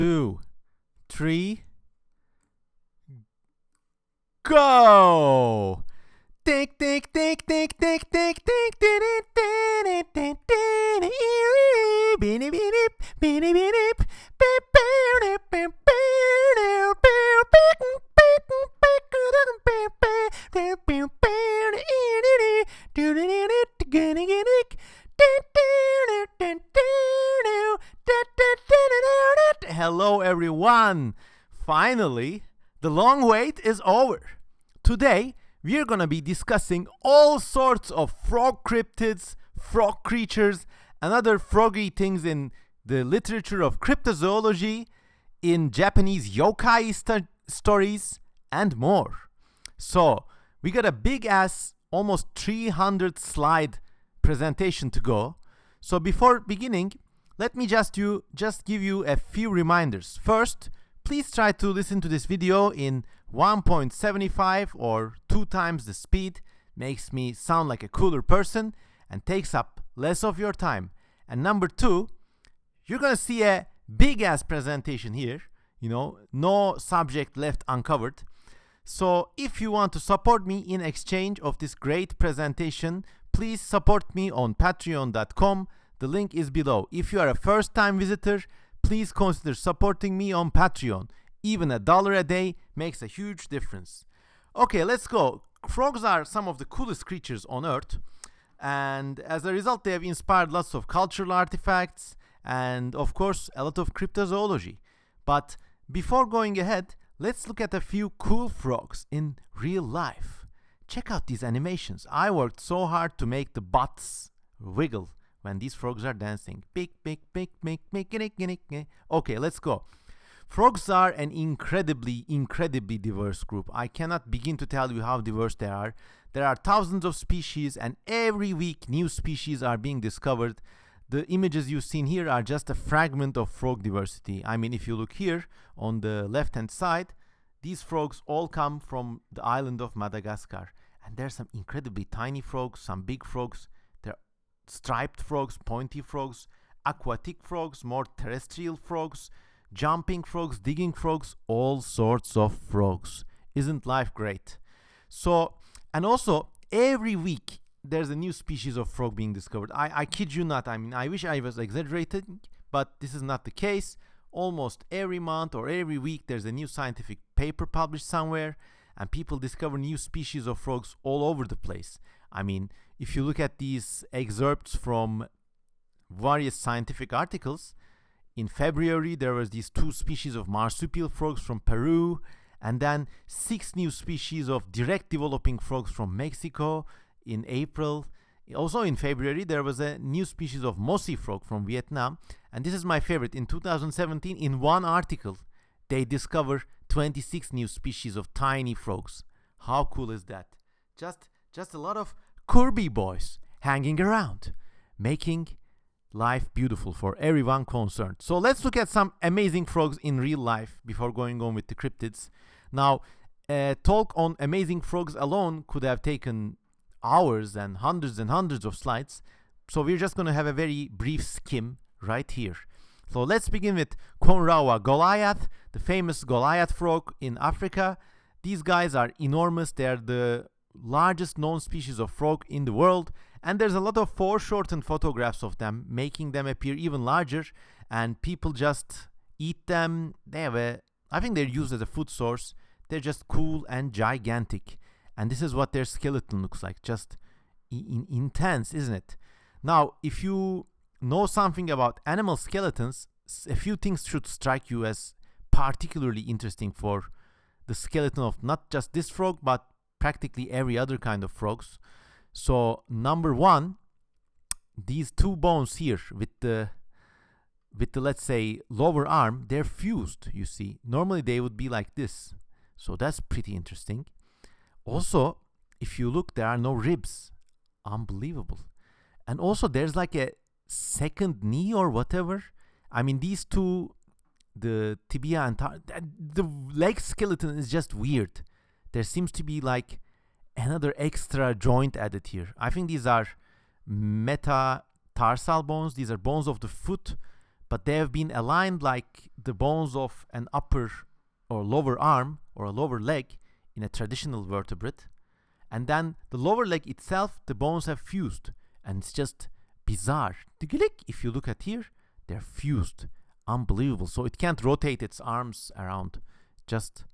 2, 3, go! Tick tick tick tick tick tick tick Hello everyone! Finally, the long wait is over. Today, we're gonna be discussing all sorts of frog cryptids, frog creatures, and other froggy things in the literature of cryptozoology, in Japanese yokai stories, and more. So, we got a big ass, almost 300 slide presentation to go. So before beginning, let me just give you a few reminders. First, please try to listen to this video in 1.75 or 2 times the speed. Makes me sound like a cooler person and takes up less of your time. And number 2, you're gonna see a big ass presentation here, no subject left uncovered. So if you want to support me in exchange of this great presentation, please support me on patreon.com. The link is below. If you are a first-time visitor, please consider supporting me on Patreon. Even $1 a day makes a huge difference. Okay, let's go. Frogs are some of the coolest creatures on Earth, and as a result, they have inspired lots of cultural artifacts and, of course, a lot of cryptozoology. But before going ahead, let's look at a few cool frogs in real life. Check out these animations. I worked so hard to make the butts wiggle when these frogs are dancing. Okay, let's go. Frogs are an incredibly diverse group. I cannot begin to tell you how diverse they are. There are thousands of species, and every week new species are being discovered. The images you've seen here are just a fragment of frog diversity. I mean, if you look here on the left-hand side, these frogs all come from the island of Madagascar. And there's some incredibly tiny frogs, some big frogs. There are striped frogs, pointy frogs, aquatic frogs, more terrestrial frogs, jumping frogs, digging frogs, all sorts of frogs. Isn't life great? So, and also every week there's a new species of frog being discovered. I kid you not. I mean, I wish I was exaggerating, but this is not the case. Almost every month or every week there's a new scientific paper published somewhere, and people discover new species of frogs all over the place. I mean, if you look at these excerpts from various scientific articles, in February there was these 2 species of marsupial frogs from Peru, and then 6 new species of direct developing frogs from Mexico in April. Also in February there was a new species of mossy frog from Vietnam, and this is my favorite. In 2017, in one article, they discover 26 new species of tiny frogs. How cool is that? Just a lot of Kirby boys hanging around, making life beautiful for everyone concerned. So let's look at some amazing frogs in real life before going on with the cryptids. Now, a talk on amazing frogs alone could have taken hours and hundreds of slides. So we're just going to have a very brief skim right here. So let's begin with Conrawa Goliath, the famous Goliath frog in Africa. These guys are enormous. They're the largest known species of frog in the world, and there's a lot of foreshortened photographs of them, making them appear even larger, and people just eat them. I think they're used as a food source. They're just cool and gigantic, and this is what their skeleton looks like. Just intense, isn't it? Now, if you know something about animal skeletons, a few things should strike you as particularly interesting for the skeleton of not just this frog, but practically every other kind of frogs. So number 1, these 2 bones here with the let's say lower arm, they're fused, you see. Normally they would be like this. So that's pretty interesting. Also, if you look, there are no ribs. Unbelievable. And also there's like a second knee or whatever. I mean, these 2, the tibia and the leg skeleton is just weird. There seems to be like another extra joint added here. I think these are metatarsal bones. These are bones of the foot, but they have been aligned like the bones of an upper or lower arm or a lower leg in a traditional vertebrate. And then the lower leg itself, the bones have fused. And it's just bizarre. If you look at here, they're fused. Unbelievable. So it can't rotate its arms around. Just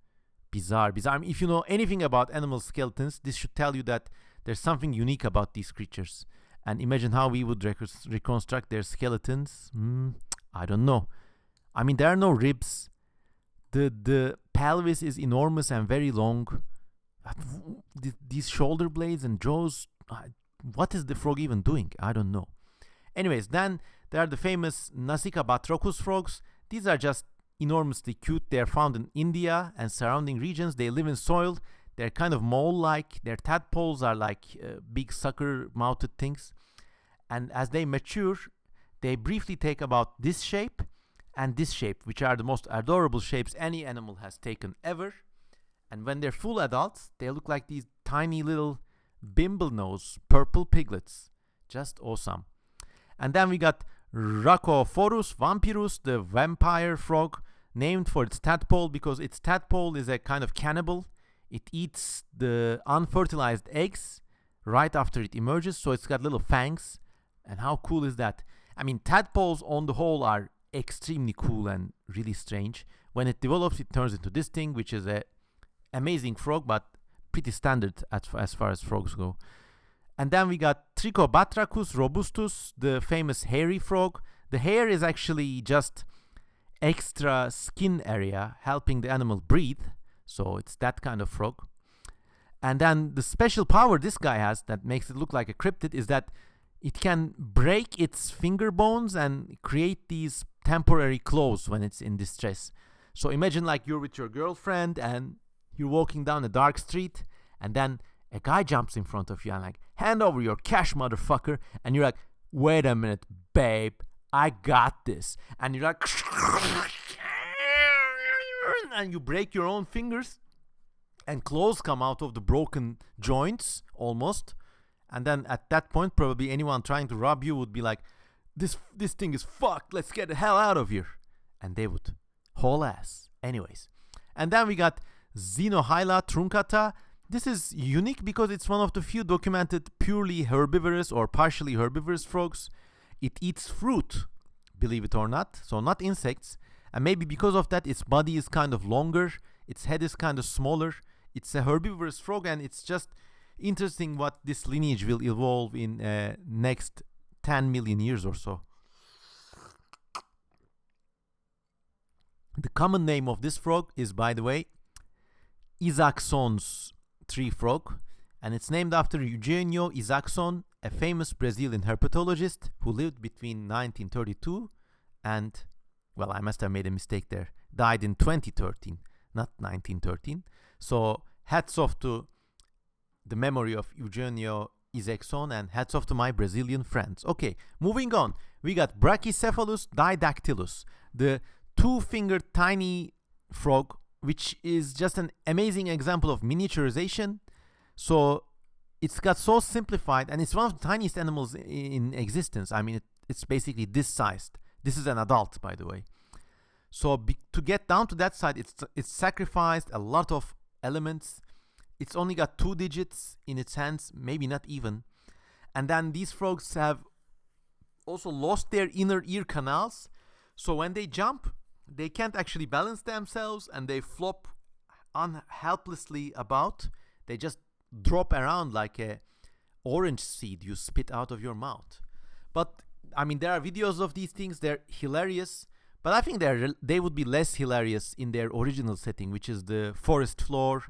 bizarre. I mean, if you know anything about animal skeletons, this should tell you that there's something unique about these creatures. And imagine how we would reconstruct their skeletons. I don't know. I mean, there are no ribs. The pelvis is enormous and very long. These shoulder blades and jaws, what is the frog even doing? I don't know. Anyways, then there are the famous Nasika Batrakus frogs. These are just enormously cute. They are found in India and surrounding regions. They live in soil. They're kind of mole-like. Their tadpoles are like big sucker-mouthed things. And as they mature, they briefly take about this shape and this shape, which are the most adorable shapes any animal has taken ever. And when they're full adults, they look like these tiny little bimble-nosed purple piglets. Just awesome. And then we got Rhacophorus vampirus, the vampire frog, named for its tadpole because its tadpole is a kind of cannibal. It eats the unfertilized eggs right after it emerges, so it's got little fangs. And how cool is that? I mean, tadpoles on the whole are extremely cool and really strange. When it develops, it turns into this thing, which is a amazing frog, but pretty standard as far as frogs go. And then we got tricobatrakus robustus, the famous hairy frog. The hair is actually just extra skin area helping the animal breathe. So it's that kind of frog. And then the special power this guy has that makes it look like a cryptid is that it can break its finger bones and create these temporary claws when it's in distress. So imagine like you're with your girlfriend and you're walking down a dark street and then a guy jumps in front of you and like, hand over your cash, motherfucker. And you're like, wait a minute, babe, I got this. And you're like, and you break your own fingers and claws come out of the broken joints almost. And then at that point, probably anyone trying to rob you would be like, this thing is fucked, let's get the hell out of here. And they would haul ass. Anyways. And then we got Xenohaila trunkata. This is unique because it's one of the few documented purely herbivorous or partially herbivorous frogs. It eats fruit, believe it or not, so not insects. And maybe because of that, its body is kind of longer, its head is kind of smaller. It's a herbivorous frog, and it's just interesting what this lineage will evolve in next 10 million years or so. The common name of this frog is, by the way, Isaacsson's tree frog, and it's named after Eugenio Isaacson, a famous Brazilian herpetologist who lived between 1932 and, well, I must have made a mistake there, died in 2013, not 1913. So hats off to the memory of Eugenio Isaacson and hats off to my Brazilian friends. Okay, moving on. We got Brachycephalus didactylus, the two-fingered tiny frog, which is just an amazing example of miniaturization. So it's got so simplified, and it's one of the tiniest animals in existence. I mean, it's basically this sized. This is an adult, by the way. So to get down to that size, it's sacrificed a lot of elements. It's only got 2 digits in its hands, maybe not even. And then these frogs have also lost their inner ear canals. So when they jump, they can't actually balance themselves and they flop helplessly about. They just drop around like a orange seed you spit out of your mouth. But I mean, there are videos of these things. They're hilarious. But I think they would be less hilarious in their original setting, which is the forest floor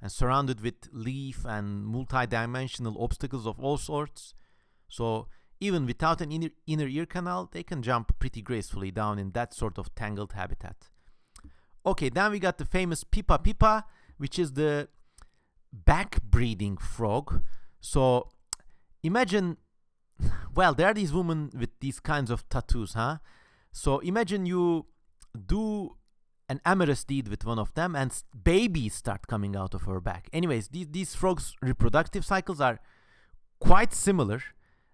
and surrounded with leaf and multi-dimensional obstacles of all sorts. So even without an inner ear canal, they can jump pretty gracefully down in that sort of tangled habitat. Okay, then we got the famous Pipa, which is the back-breeding frog. So imagine, well, there are these women with these kinds of tattoos, huh? So imagine you do an amorous deed with one of them and babies start coming out of her back. Anyways, these frogs' reproductive cycles are quite similar.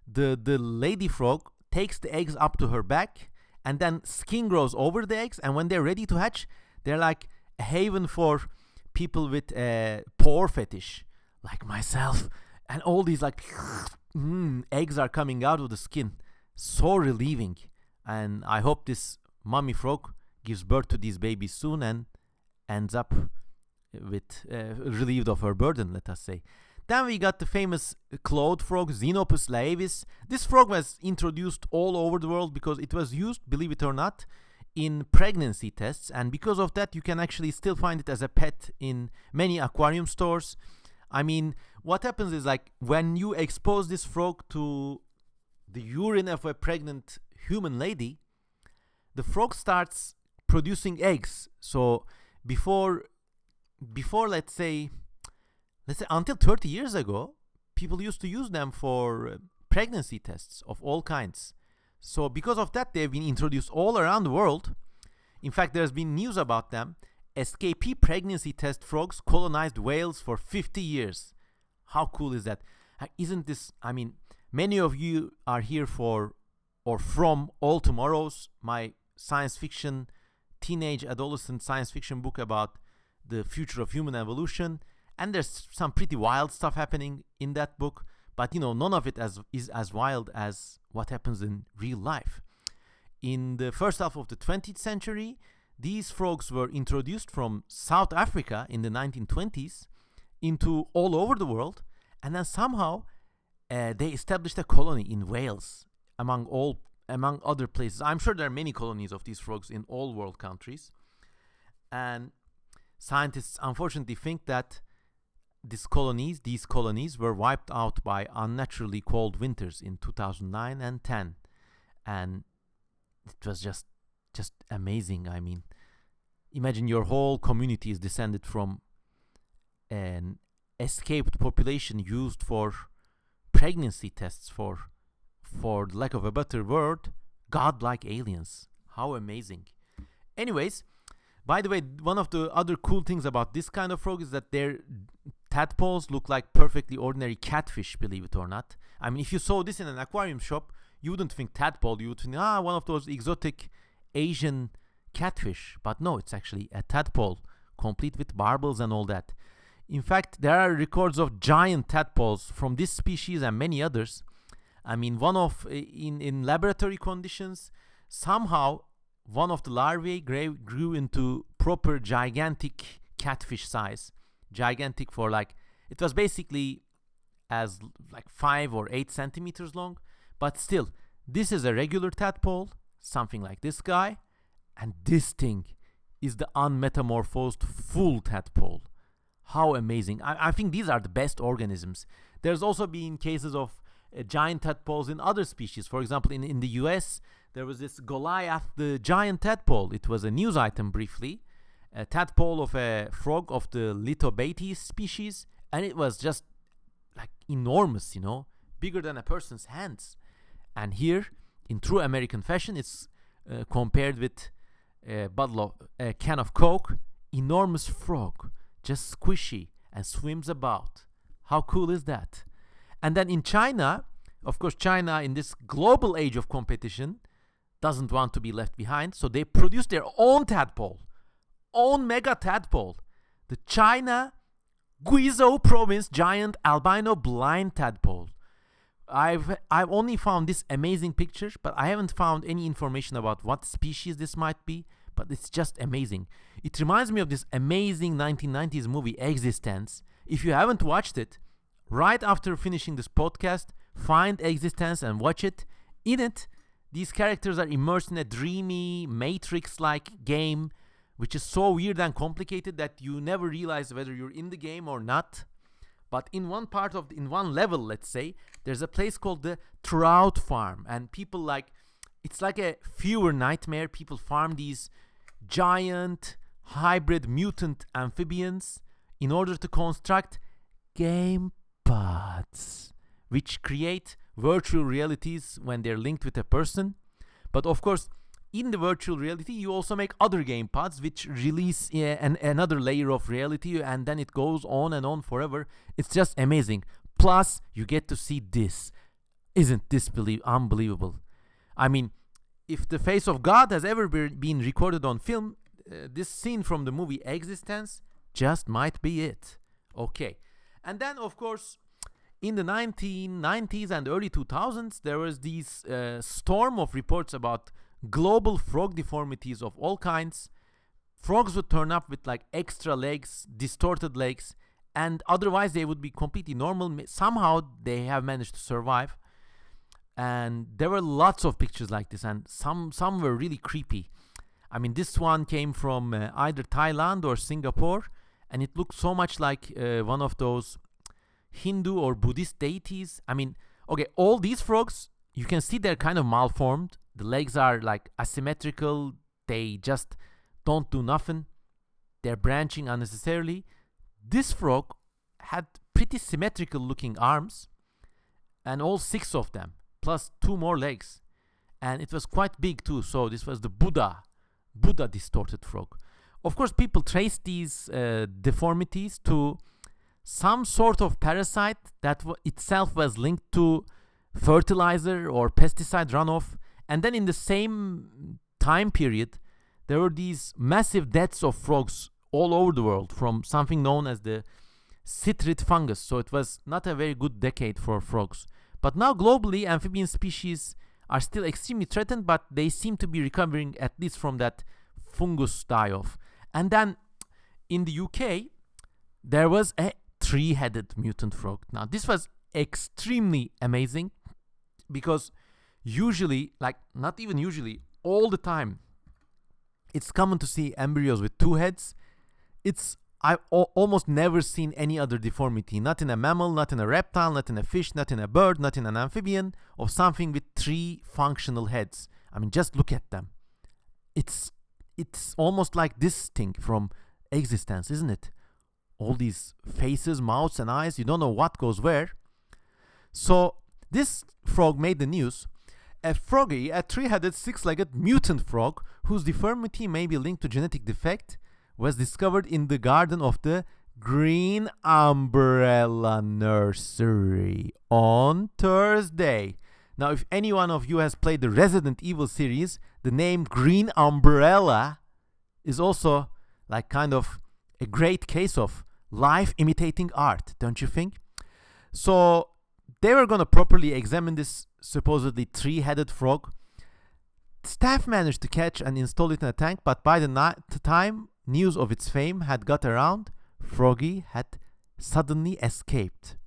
The lady frog takes the eggs up to her back and then skin grows over the eggs, and when they're ready to hatch, they're like a haven for people with a paw fetish, like myself, and all these like eggs are coming out of the skin. So relieving. And I hope this mommy frog gives birth to these babies soon and ends up with relieved of her burden, let us say. Then we got the famous clawed frog, Xenopus Lavis. This frog was introduced all over the world because it was used, believe it or not, in pregnancy tests, and because of that you can actually still find it as a pet in many aquarium stores. I mean, what happens is, like, when you expose this frog to the urine of a pregnant human lady, the frog starts producing eggs. So before let's say until 30 years ago, people used to use them for pregnancy tests of all kinds. So because of that, they've been introduced all around the world. In fact, there's been news about them. Escapee pregnancy test frogs colonized whales for 50 years. How cool is that? Isn't this, I mean, many of you are here for or from All Tomorrows, my science fiction, teenage adolescent science fiction book about the future of human evolution. And there's some pretty wild stuff happening in that book, but none of it is as wild as what happens in real life. In the first half of the 20th century, these frogs were introduced from South Africa in the 1920s into all over the world, and then somehow they established a colony in Wales, among other places. I'm sure there are many colonies of these frogs in all world countries, and scientists unfortunately think that these colonies were wiped out by unnaturally cold winters in 2009 and 10, and it was just amazing. I mean, imagine your whole community is descended from an escaped population used for pregnancy tests for the lack of a better word, godlike aliens. How amazing. Anyways, by the way, one of the other cool things about this kind of frog is that their tadpoles look like perfectly ordinary catfish, believe it or not. I mean, if you saw this in an aquarium shop, you wouldn't think tadpole, you would think, one of those exotic Asian catfish. But no, it's actually a tadpole, complete with barbels and all that. In fact, there are records of giant tadpoles from this species and many others. I mean, in laboratory conditions, somehow one of the larvae grew into proper gigantic catfish size. Gigantic for it was basically as 5 or 8 centimeters long. But still, this is a regular tadpole, something like this guy, and this thing is the unmetamorphosed full tadpole. How amazing. I think these are the best organisms. There's also been cases of giant tadpoles in other species. For example, in the US, there was this Goliath, the giant tadpole. It was a news item briefly. A tadpole of a frog of the Lithobates species, and it was just enormous, bigger than a person's hands. And here, in true American fashion, it's compared with a can of Coke. Enormous frog, just squishy and swims about. How cool is that? And then in China, of course, China in this global age of competition doesn't want to be left behind, so they produce their own tadpole, own mega tadpole, the China Guizhou province giant albino blind tadpole. I've only found this amazing picture, but I haven't found any information about what species this might be, but it's just amazing. It reminds me of this amazing 1990s movie Existence. If you haven't watched it, right after finishing this podcast, find Existence and watch it. In it, these characters are immersed in a dreamy, Matrix-like game, which is so weird and complicated that you never realize whether you're in the game or not. But in one level, let's say, there's a place called the Trout Farm, and people it's like a fewer nightmare. People farm these giant hybrid mutant amphibians in order to construct game pods, which create virtual realities when they're linked with a person. But of course, in the virtual reality, you also make other game pods which release another layer of reality, and then it goes on and on forever. It's just amazing. Plus, you get to see this. Isn't this unbelievable? I mean, if the face of God has ever been recorded on film, this scene from the movie Existence just might be it. Okay. And then, of course, in the 1990s and early 2000s, there was this storm of reports about global frog deformities of all kinds. Frogs would turn up with like extra legs, distorted legs, and otherwise they would be completely normal. Somehow they have managed to survive. And there were lots of pictures like this, and some were really creepy. I mean, this one came from either Thailand or Singapore, and it looked so much like one of those Hindu or Buddhist deities. I mean, okay, all these frogs, you can see they're kind of malformed. The legs are like asymmetrical. They just don't do nothing. They're branching unnecessarily. This frog had pretty symmetrical looking arms, and all 6 of them, plus 2 more legs. And it was quite big too, so this was the Buddha distorted frog. Of course, people traced these deformities to some sort of parasite that itself was linked to fertilizer or pesticide runoff. And then in the same time period, there were these massive deaths of frogs all over the world from something known as the citrid fungus. So it was not a very good decade for frogs. But now globally, amphibian species are still extremely threatened, but they seem to be recovering at least from that fungus die-off. And then in the UK, there was a 3-headed mutant frog. Now this was extremely amazing because usually, like not even usually, all the time, it's common to see embryos with 2 heads. I've almost never seen any other deformity, not in a mammal, not in a reptile, not in a fish, not in a bird, not in an amphibian, of something with 3 functional heads. I mean, just look at them. It's almost like this thing from Existence, isn't it? All these faces, mouths, and eyes, you don't know what goes where. So this frog made the news. A froggy, a 3-headed, 6-legged mutant frog whose deformity may be linked to genetic defect was discovered in the garden of the Green Umbrella Nursery on Thursday. Now, if any one of you has played the Resident Evil series, the name Green Umbrella is also like kind of a great case of life imitating art, don't you think? So they were going to properly examine this supposedly 3-headed frog. Staff managed to catch and install it in a tank, but by the time news of its fame had got around, Froggy had suddenly escaped.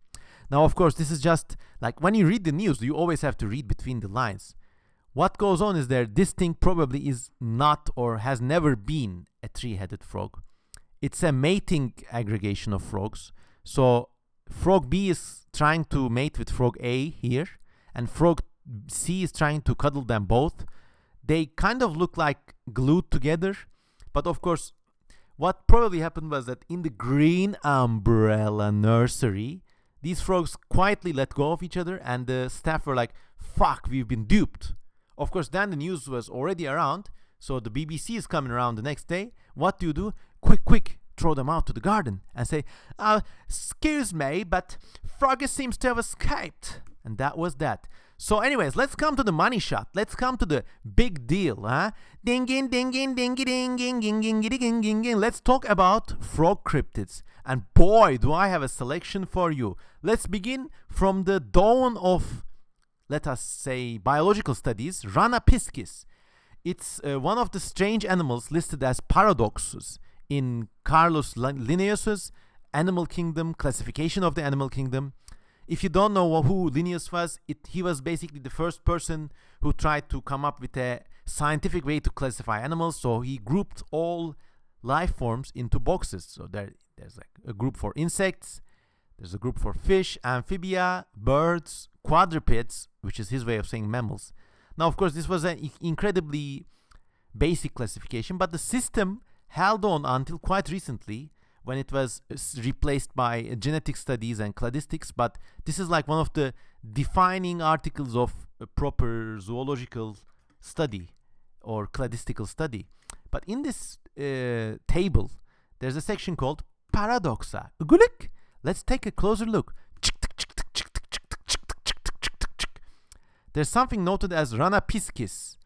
Now, of course, this is just like when you read the news, you always have to read between the lines. What goes on is this thing probably is not or has never been a 3-headed frog. It's a mating aggregation of frogs. So frog B is trying to mate with frog A here, and frog C is trying to cuddle them both. They kind of look like glued together, but of course, what probably happened was that in the Green Umbrella Nursery, these frogs quietly let go of each other, and the staff were like, fuck, we've been duped. Of course, then the news was already around, so the BBC is coming around the next day. What do? Quick, throw them out to the garden and say, excuse me, but Froggy seems to have escaped. And that was that. So anyways, let's come to the money shot. Let's come to the big deal, huh? Dinging, dinging, dinging, dinging, dinging, dinging, dinging. Let's talk about frog cryptids. And boy, do I have a selection for you. Let's begin from the dawn of, let us say, biological studies, Rana piscis. It's one of the strange animals listed as paradoxes in Carlos Linnaeus's Animal Kingdom, classification of the Animal Kingdom. If you don't know who Linnaeus was, he was basically the first person who tried to come up with a scientific way to classify animals. So he grouped all life forms into boxes. So there's like a group for insects, there's a group for fish, amphibia, birds, quadrupeds, which is his way of saying mammals. Now, of course, this was an incredibly basic classification, but the system held on until quite recently, when it was replaced by genetic studies and cladistics. But this is like one of the defining articles of a proper zoological study or cladistical study. But in this table, there's a section called paradoxa. Let's take a closer look. There's something noted as Rana piscis,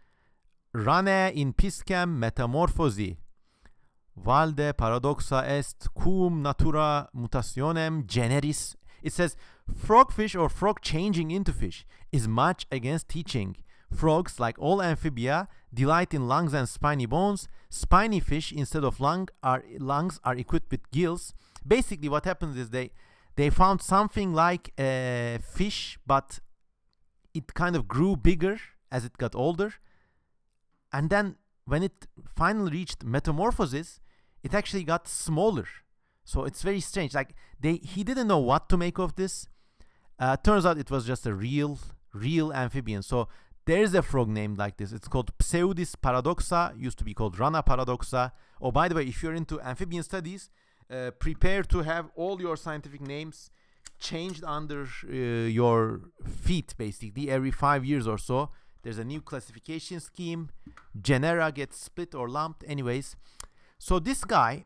Rana in piscem metamorphosi. Valde paradoxa est cum natura mutationem generis. It says, frogfish or frog changing into fish is much against teaching. Frogs, like all amphibia, delight in lungs and spiny bones. Spiny fish, instead of lungs, are equipped with gills. Basically, what happens is they found something like a fish, but it kind of grew bigger as it got older. And then when it finally reached metamorphosis, it actually got smaller. So it's very strange. Like he didn't know what to make of this. Turns out it was just a real amphibian. So there's a frog named like this. It's called Pseudis paradoxa. Used to be called Rana paradoxa. Oh, by the way, if you're into amphibian studies, prepare to have all your scientific names changed under your feet, basically, every 5 years or so. There's a new classification scheme. Genera get split or lumped. Anyways, so this guy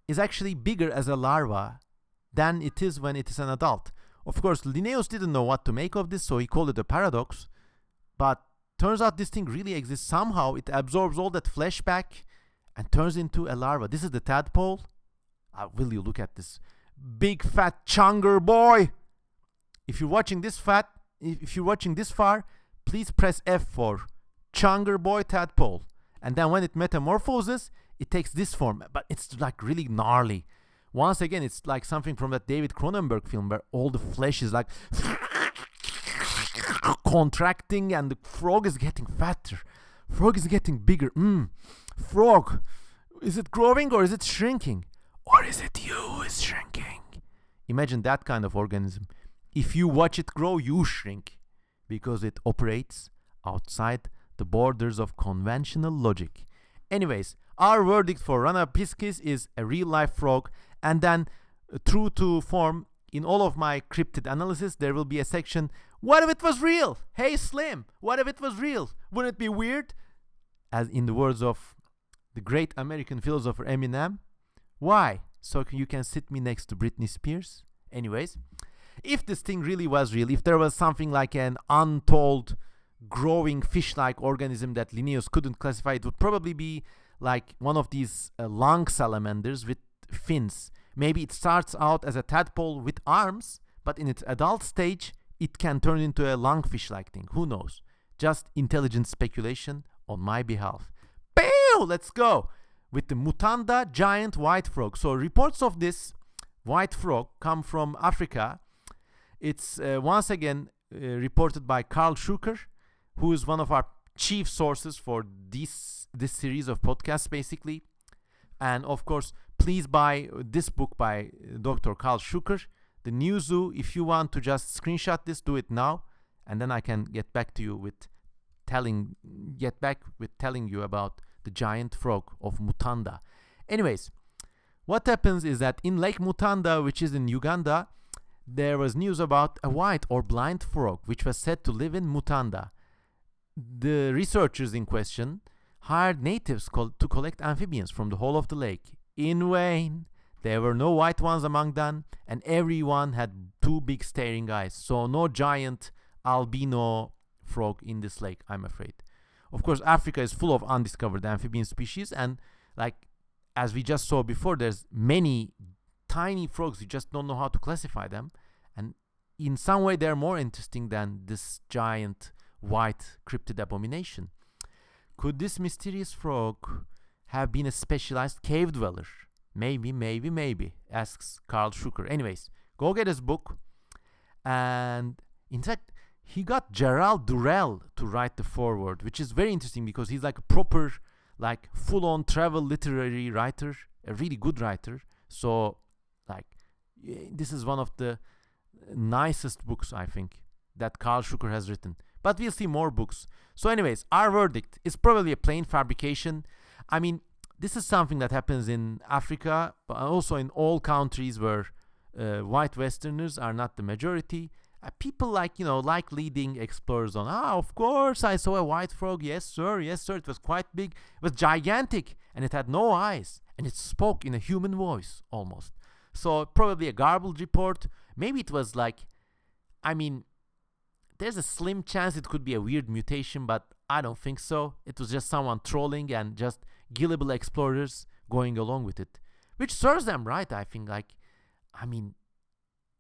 is actually bigger as a larva than it is when it is an adult. Of course, Linnaeus didn't know what to make of this, so he called it a paradox. But turns out this thing really exists. Somehow it absorbs all that flesh back and turns into a larva. This is the tadpole. Will you look at this big fat chunger boy? If you're watching this far, please press F for chunger boy tadpole. And then when it metamorphoses, it takes this form, but it's like really gnarly. Once again, it's like something from that David Cronenberg film where all the flesh is like contracting and the frog is getting fatter. Frog is getting bigger. Frog, is it growing or is it shrinking? Or is it you who is shrinking? Imagine that kind of organism. If you watch it grow, you shrink because it operates outside the borders of conventional logic. Anyways, our verdict for Rana piscis is a real-life frog. And then, true to form, in all of my cryptid analysis, there will be a section, what if it was real? Hey Slim, what if it was real? Wouldn't it be weird? As in the words of the great American philosopher Eminem, why? So you can sit me next to Britney Spears? Anyways, if this thing really was real, if there was something like an untold growing fish-like organism that Linnaeus couldn't classify, it would probably be like one of these lung salamanders with fins. Maybe it starts out as a tadpole with arms, but in its adult stage, it can turn into a lungfish-like thing. Who knows? Just intelligent speculation on my behalf. Pew! Let's go with the Mutanda giant white frog. So reports of this white frog come from Africa. It's once again reported by Carl Schuker, who is one of our chief sources for this series of podcasts, basically. And of course, please buy this book by Dr. Carl Schuker, The New Zoo. If you want to just screenshot this, do it now, and then I can get back with telling you about the giant frog of Mutanda. Anyways, what happens is that in Lake Mutanda, which is in Uganda, there was news about a white or blind frog which was said to live in Mutanda. The researchers in question hired natives to collect amphibians from the whole of the lake. In vain. There were no white ones among them, and everyone had two big staring eyes. So no giant albino frog in this lake, I'm afraid. Of course, Africa is full of undiscovered amphibian species, and like as we just saw before, there's many tiny frogs. You just don't know how to classify them, and in some way they're more interesting than this giant white cryptid abomination. Could this mysterious frog have been a specialized cave dweller? Maybe, asks Carl Schuker. Anyways, go get his book. And in fact, he got Gerald Durrell to write the foreword, which is very interesting because he's like a proper, like full-on travel literary writer, a really good writer. So, like, this is one of the nicest books, I think, that Carl Schuker has written. But we'll see more books. So anyways, our verdict is probably a plain fabrication. I mean, this is something that happens in Africa, but also in all countries where white Westerners are not the majority. People like leading explorers on, of course, I saw a white frog. Yes, sir. It was quite big. It was gigantic, and it had no eyes, and it spoke in a human voice, almost. So probably a garbled report. Maybe it was there's a slim chance it could be a weird mutation, but I don't think so. It was just someone trolling and just gullible explorers going along with it. Which serves them right, I think. I mean,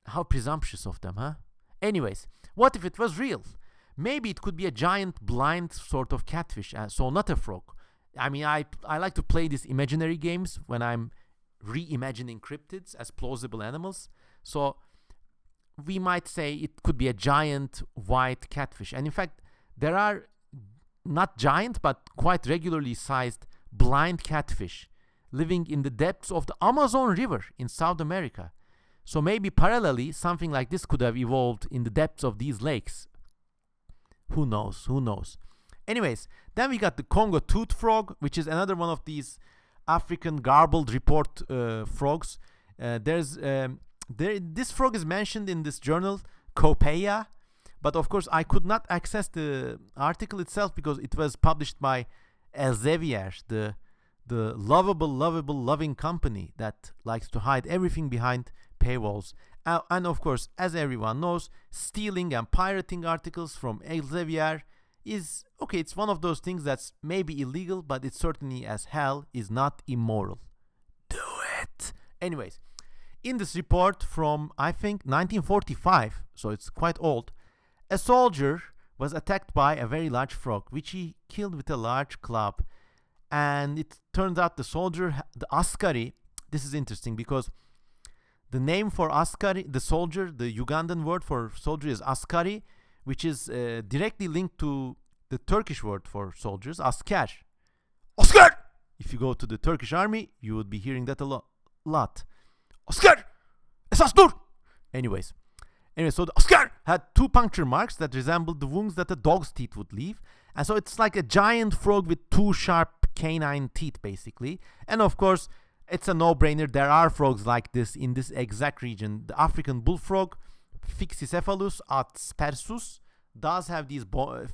how presumptuous of them, huh? Anyways, what if it was real? Maybe it could be a giant blind sort of catfish, so not a frog. I mean, I like to play these imaginary games when I'm reimagining cryptids as plausible animals. So we might say it could be a giant white catfish. And in fact, there are not giant, but quite regularly sized blind catfish living in the depths of the Amazon River in South America. So maybe parallelly, something like this could have evolved in the depths of these lakes. Who knows? Who knows? Anyways, then we got the Congo tooth frog, which is another one of these African garbled report frogs. This frog is mentioned in this journal, Copeia, but of course I could not access the article itself because it was published by Elsevier, the loving company that likes to hide everything behind paywalls. And of course, as everyone knows, stealing and pirating articles from Elsevier is, okay, it's one of those things that's maybe illegal, but it certainly as hell is not immoral. Do it! Anyways, in this report from, I think, 1945, so it's quite old, a soldier was attacked by a very large frog, which he killed with a large club. And it turns out the soldier, the askari, this is interesting because the name for askari, the soldier, the Ugandan word for soldier is askari, which is directly linked to the Turkish word for soldiers, asker. Asker! If you go to the Turkish army, you would be hearing that a lot. Asker! Esas dur! Anyways, so the asker had 2 puncture marks that resembled the wounds that a dog's teeth would leave. And so it's like a giant frog with 2 sharp canine teeth, basically. And of course, it's a no-brainer. There are frogs like this in this exact region. The African bullfrog, Brachycephalus aspersus, does have these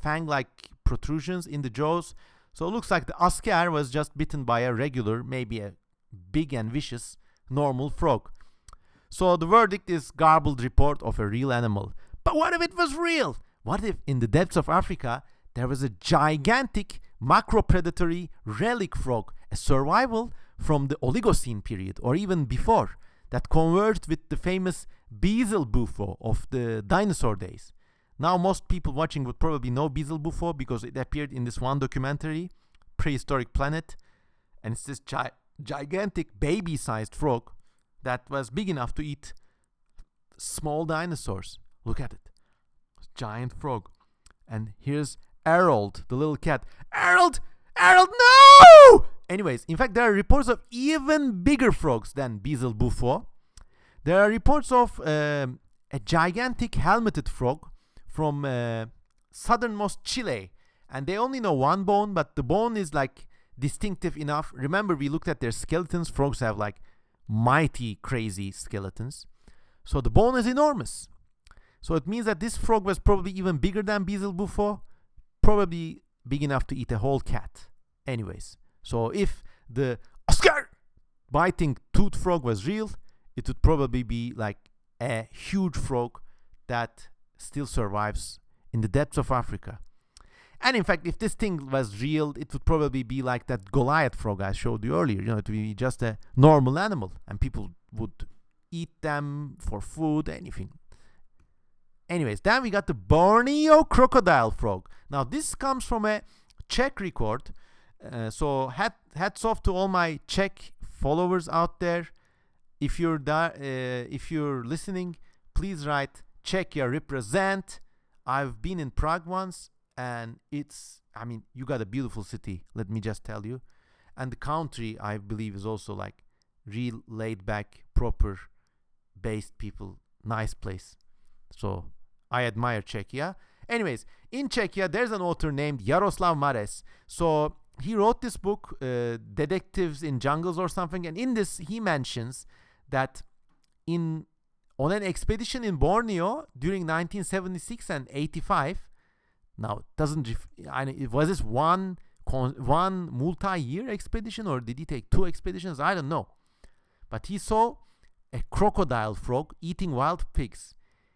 fang-like protrusions in the jaws. So it looks like the asker was just bitten by a regular, maybe a big and vicious, normal frog. So the verdict is garbled report of a real animal. But what if it was real? What if in the depths of Africa there was a gigantic macropredatory relic frog, a survival from the Oligocene period or even before, that converged with the famous Beezel Bufo of the dinosaur days? Now most people watching would probably know Beezel Bufo because it appeared in this one documentary, Prehistoric Planet, and it's this gigantic baby-sized frog that was big enough to eat small dinosaurs. Look at it. Giant frog. And here's Harold, the little cat. Harold! Harold, no! Anyways, in fact, there are reports of even bigger frogs than Beezel Bufo. There are reports of a gigantic helmeted frog from southernmost Chile. And they only know one bone, but the bone is like distinctive enough. Remember, we looked at their skeletons. Frogs have like mighty, crazy skeletons. So the bone is enormous. So it means that this frog was probably even bigger than Beezel Bufo. Probably big enough to eat a whole cat. Anyways, so if the Oscar biting tooth frog was real, it would probably be like a huge frog that still survives in the depths of Africa. And in fact, if this thing was real, it would probably be like that Goliath frog I showed you earlier. You know, it would be just a normal animal, and people would eat them for food, anything. Anyways, then we got the Borneo crocodile frog. Now, this comes from a Czech record. So hats off to all my Czech followers out there. If you're listening, please write Czechia represent. I've been in Prague once, and you got a beautiful city, let me just tell you. And the country, I believe, is also like real laid back, proper based people, nice place. So I admire Czechia. Anyways, in Czechia, there's an author named Jaroslav Mares. So he wrote this book, Detectives in Jungles or something. And in this, he mentions that on an expedition in Borneo during 1976 and 85, now was this one multi-year expedition, or did he take 2 expeditions? I don't know. But he saw a crocodile frog eating wild pigs.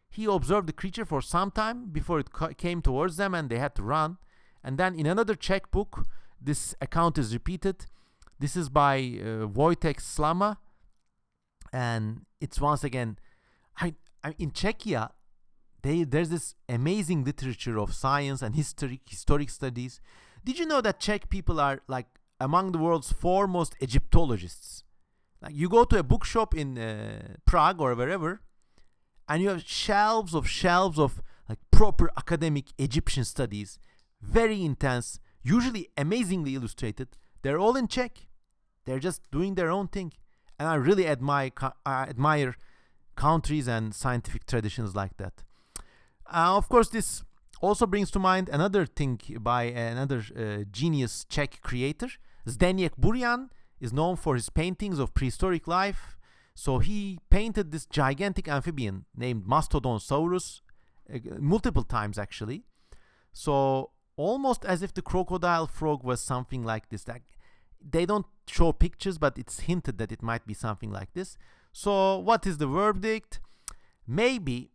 He observed the creature for some time before it came towards them, and they had to run. And then in another Czech book, this account is repeated. This is by Wojtek Slama, and it's once again, in Czechia, there's this amazing literature of science and historic studies. Did you know that Czech people are like among the world's foremost Egyptologists? Like you go to a bookshop in Prague or wherever, and you have shelves of like proper academic Egyptian studies, very intense, usually amazingly illustrated. They're all in Czech. They're just doing their own thing, and I really admire countries and scientific traditions like that. Of course, this also brings to mind another thing by another genius Czech creator. Zdeněk Burian is known for his paintings of prehistoric life. So he painted this gigantic amphibian named Mastodonsaurus multiple times, actually. So almost as if the crocodile frog was something like this. Like, they don't show pictures, but it's hinted that it might be something like this. So what is the verdict? Maybe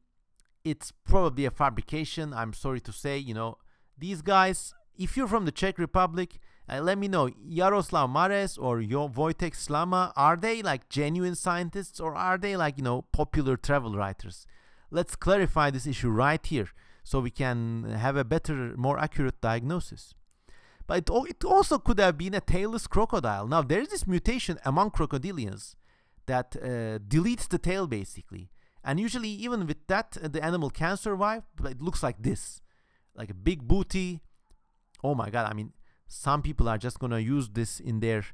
it's probably a fabrication. I'm sorry to say, these guys, if you're from the Czech Republic, let me know, Jaroslav Mares or Wojtek Slama, are they like genuine scientists, or are they like, popular travel writers? Let's clarify this issue right here so we can have a better, more accurate diagnosis. But it also could have been a tailless crocodile. Now, there's this mutation among crocodilians that deletes the tail, basically. And usually, even with that, the animal can survive, but it looks like this. Like a big booty. Oh my god, some people are just gonna use this in their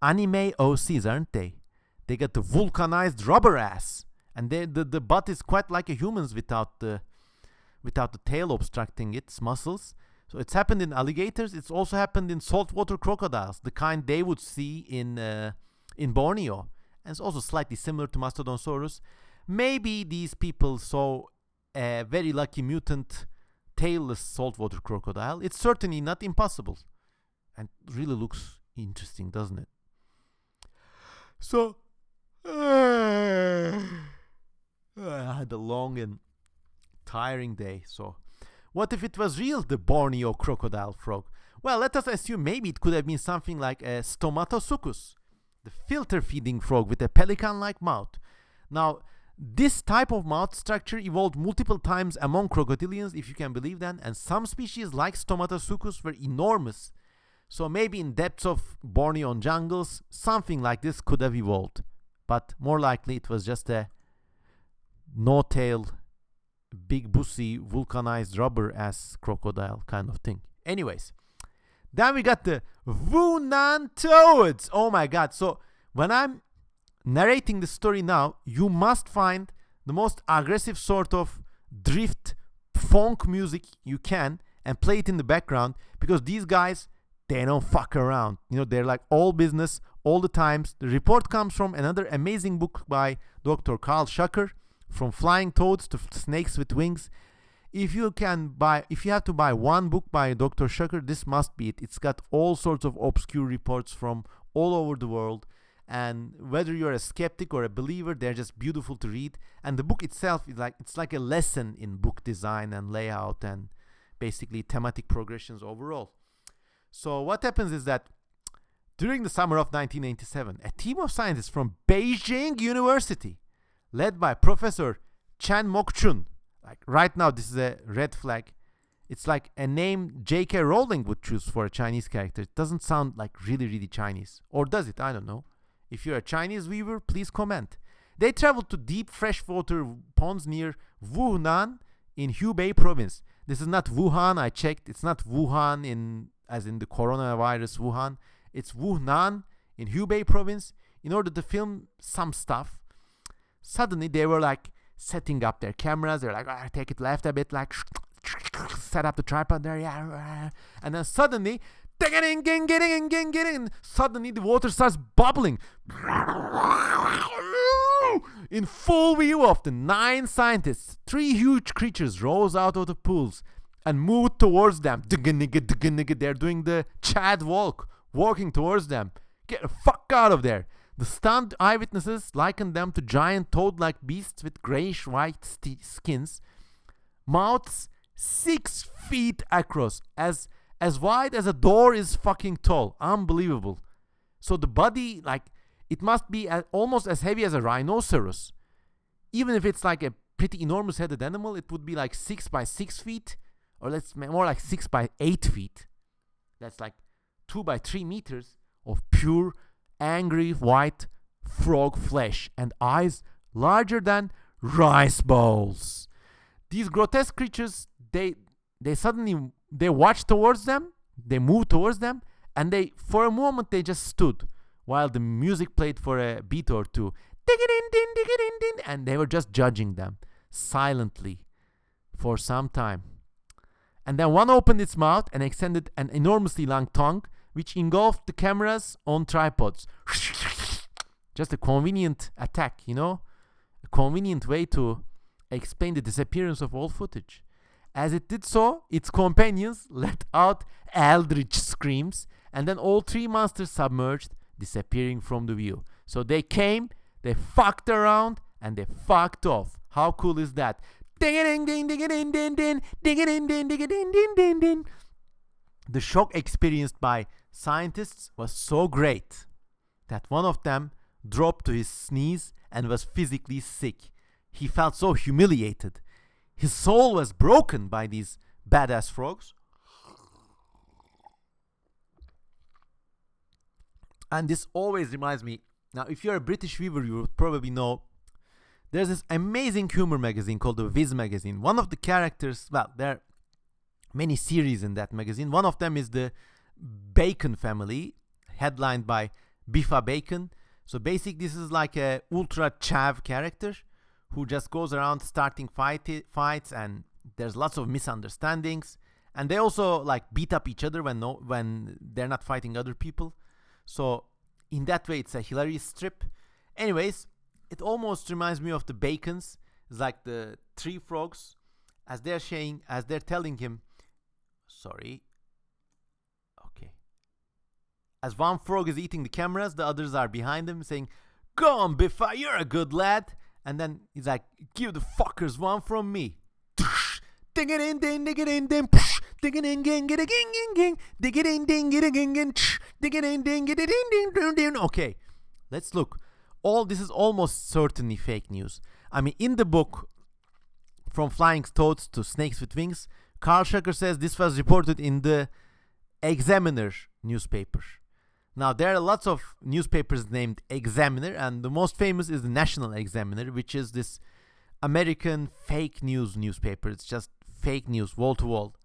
anime OCs, aren't they? They get the vulcanized rubber ass. And the butt is quite like a human's without the tail obstructing its muscles. So it's happened in alligators. It's also happened in saltwater crocodiles, the kind they would see in Borneo. And it's also slightly similar to Mastodonsaurus. Maybe these people saw a very lucky mutant tailless saltwater crocodile. It's certainly not impossible. And really looks interesting, doesn't it? So, I had a long and tiring day. So, what if it was real, the Borneo crocodile frog? Well, let us assume maybe it could have been something like a Stomatosuchus, the filter-feeding frog with a pelican-like mouth. Now, this type of mouth structure evolved multiple times among crocodilians, if you can believe that, and some species like Stomatosuchus were enormous. So maybe in depths of Bornean jungles, something like this could have evolved. But more likely it was just a no-tail, big bussy, vulcanized rubber-ass crocodile kind of thing. Anyways, then we got the Voon Toads. Oh my god. So when I'm narrating the story now, you must find the most aggressive sort of drift funk music you can and play it in the background, because these guys, they don't fuck around. They're like all business all the times. The report comes from another amazing book by Dr. Carl Schucker, From Flying Toads to Snakes with Wings. If you have to buy one book by Dr. Schucker, this must be it. It's got all sorts of obscure reports from all over the world. And whether you're a skeptic or a believer, they're just beautiful to read. And the book itself is it's like a lesson in book design and layout and basically thematic progressions overall. So what happens is that during the summer of 1987, a team of scientists from Beijing University, led by Professor Chen Mokchun, like right now this is a red flag. It's like a name J.K. Rowling would choose for a Chinese character. It doesn't sound like really, really Chinese. Or does it? I don't know. If you're a Chinese viewer, please comment. They traveled to deep freshwater ponds near Wuhan in Hubei province. This is not Wuhan, I checked. It's not Wuhan as in the coronavirus Wuhan. It's Wuhan in Hubei province in order to film some stuff. Suddenly they were like setting up their cameras. They're like, take it left a bit, like set up the tripod there, yeah. And then suddenly suddenly the water starts bubbling in full view of the 9 scientists. 3 huge creatures rose out of the pools and moved towards them. They're doing the Chad walk, walking towards them. Get the fuck out of there. The stunned eyewitnesses likened them to giant toad-like beasts with grayish-white skins, mouths 6 feet across, as as wide as a door is fucking tall. Unbelievable. So the body, like, it must be almost as heavy as a rhinoceros. Even if it's like a pretty enormous headed animal, it would be like 6 by 6 feet, or let's more like 6 by 8 feet. That's like 2 by 3 meters of pure, angry white frog flesh and eyes larger than rice bowls. These grotesque creatures, they suddenly watch towards them, they move towards them, and for a moment they just stood while the music played for a beat or two, and they were just judging them silently for some time. And then one opened its mouth and extended an enormously long tongue, which engulfed the cameras on tripods. Just a convenient attack, a convenient way to explain the disappearance of all footage. As it did so, its companions let out eldritch screams, and then all three monsters submerged, disappearing from the view. So they came, they fucked around, and they fucked off. How cool is that? The shock experienced by scientists was so great that one of them dropped to his knees and was physically sick. He felt so humiliated. His soul was broken by these badass frogs. And this always reminds me, now if you're a British viewer, you would probably know there's this amazing humor magazine called the Viz magazine. One of the characters, well, there are many series in that magazine. One of them is the Bacon family, headlined by Biffa Bacon. So basically this is like a ultra chav character who just goes around starting fights, and there's lots of misunderstandings, and they also like beat up each other when they're not fighting other people. So in that way it's a hilarious strip. Anyways, it almost reminds me of the Bacons. It's like the three frogs as they're telling him, as one frog is eating the cameras, the others are behind him saying, "Go on, Biffa, you're a good lad." And then he's like, "Give the fuckers one from me." Okay, let's look. All this is almost certainly fake news. I mean, in the book, From Flying Toads to Snakes with Wings, Carl Schacker says this was reported in the Examiner newspaper. Now, there are lots of newspapers named Examiner, and the most famous is the National Examiner, which is this American fake news newspaper. It's just fake news, wall to wall.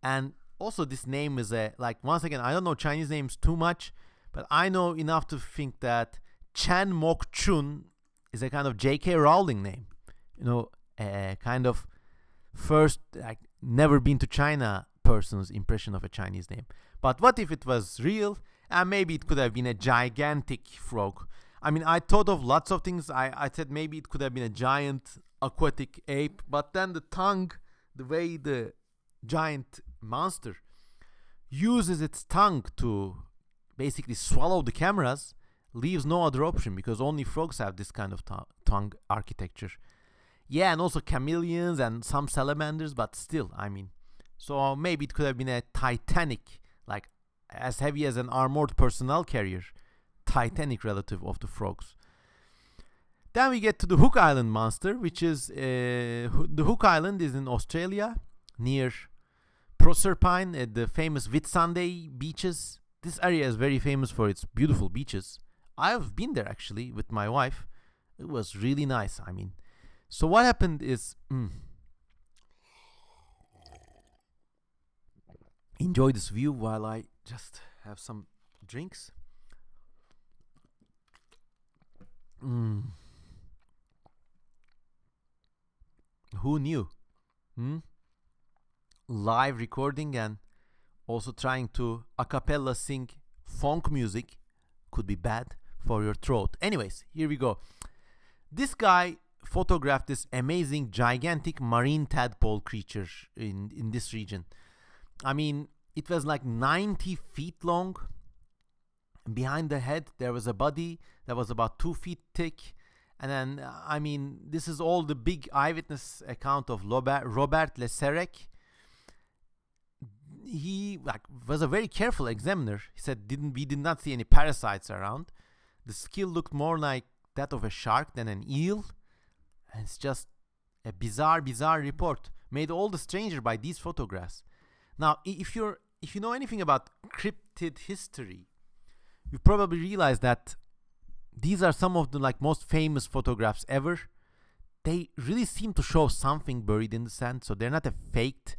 And also this name is once again, I don't know Chinese names too much, but I know enough to think that Chan Mok Chun is a kind of J.K. Rowling name. A kind of first, never been to China person's impression of a Chinese name. But what if it was real? And maybe it could have been a gigantic frog. I mean, I thought of lots of things. I said maybe it could have been a giant aquatic ape, but then the tongue, the way the giant monster uses its tongue to basically swallow the cameras, leaves no other option, because only frogs have this kind of tongue architecture. Yeah, and also chameleons and some salamanders, but still, I mean. So maybe it could have been a titanic, like as heavy as an armored personnel carrier, titanic relative of the frogs. Then we get to the Hook Island monster, which is the Hook Island is in Australia near Proserpine at the famous Whitsunday beaches. This area is very famous for its beautiful beaches. I've been there actually with my wife. It was really nice. I mean, so what happened is, enjoy this view while I just have some drinks. Who knew? Live recording and also trying to a cappella sing funk music could be bad for your throat. Anyways, here we go. This guy photographed this amazing gigantic marine tadpole creature in this region. I mean, it was like 90 feet long. Behind the head there was a body that was about 2 feet thick. And then, I mean, this is all the big eyewitness account of Robert Le Serec. he like was a very careful examiner. He said we did not see any parasites around. The skill looked more like that of a shark than an eel. And it's just a bizarre report, made all the stranger by these photographs. Now, if you know anything about cryptid history, you probably realize that these are some of the like most famous photographs ever. They really seem to show something buried in the sand, so they're not a faked.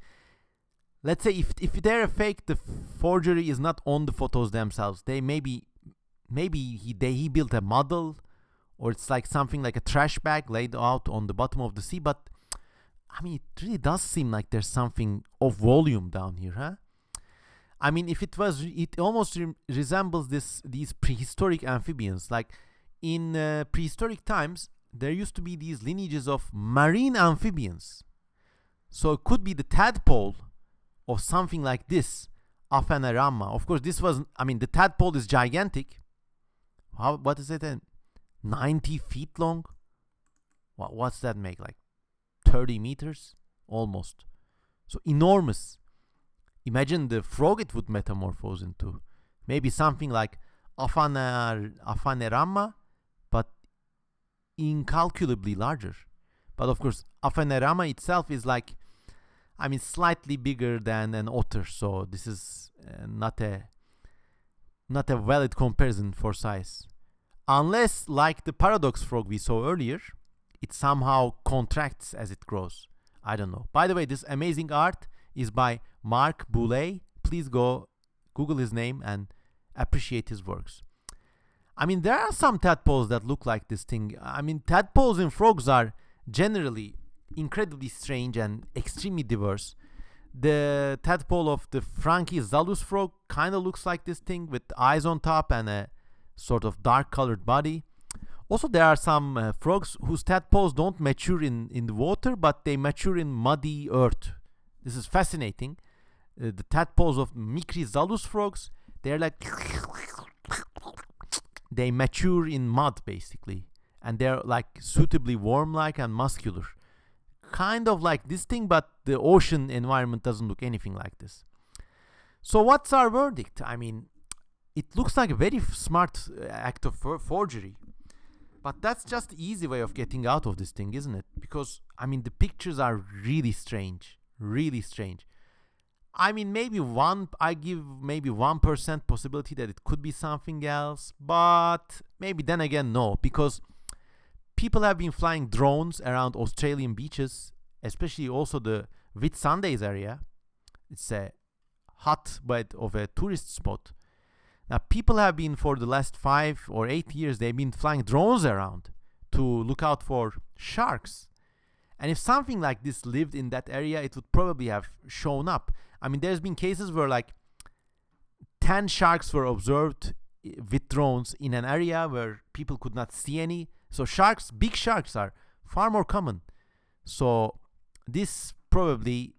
Let's say if they're a fake, the forgery is not on the photos themselves. They maybe he built a model, or it's like something like a trash bag laid out on the bottom of the sea. But I mean, it really does seem like there's something of volume down here, huh? I mean, if it was, it almost resembles these prehistoric amphibians. Like in prehistoric times, there used to be these lineages of marine amphibians. So it could be the tadpole or something like this, Aphanerama. Of course, this was, I mean, the tadpole is gigantic. What is it? 90 feet long? What's that make? Like 30 meters? Almost. So enormous. Imagine the frog it would metamorphose into. Maybe something like Aphanerama, but incalculably larger. But of course, Aphanerama itself is like, I mean, slightly bigger than an otter. So this is not a valid comparison for size. Unless, like the paradox frog we saw earlier, it somehow contracts as it grows. I don't know. By the way, this amazing art is by Mark Boulay. Please go Google his name and appreciate his works. I mean, there are some tadpoles that look like this thing. I mean, tadpoles and frogs are generally incredibly strange and extremely diverse. The tadpole of the Brachycephalus frog kind of looks like this thing with eyes on top and a sort of dark colored body. Also, there are some frogs whose tadpoles don't mature in the water, but they mature in muddy earth. This is fascinating. The tadpoles of Micrizalus frogs, they're like, they mature in mud basically, and they're like suitably worm-like and muscular, kind of like this thing, but the ocean environment doesn't look anything like this. So what's our verdict? I mean, it looks like a very smart act of forgery, but that's just the easy way of getting out of this thing, isn't it? Because I mean, the pictures are really strange. Really strange. I mean, I give maybe 1% possibility that it could be something else, but maybe then again no, because people have been flying drones around Australian beaches, especially also the Whitsundays area. It's a hotbed of a tourist spot. Now, people have been, for the last 5 or 8 years, they've been flying drones around to look out for sharks. And if something like this lived in that area, it would probably have shown up. I mean, there's been cases where like 10 sharks were observed with drones in an area where people could not see any. So sharks, big sharks, are far more common. So this probably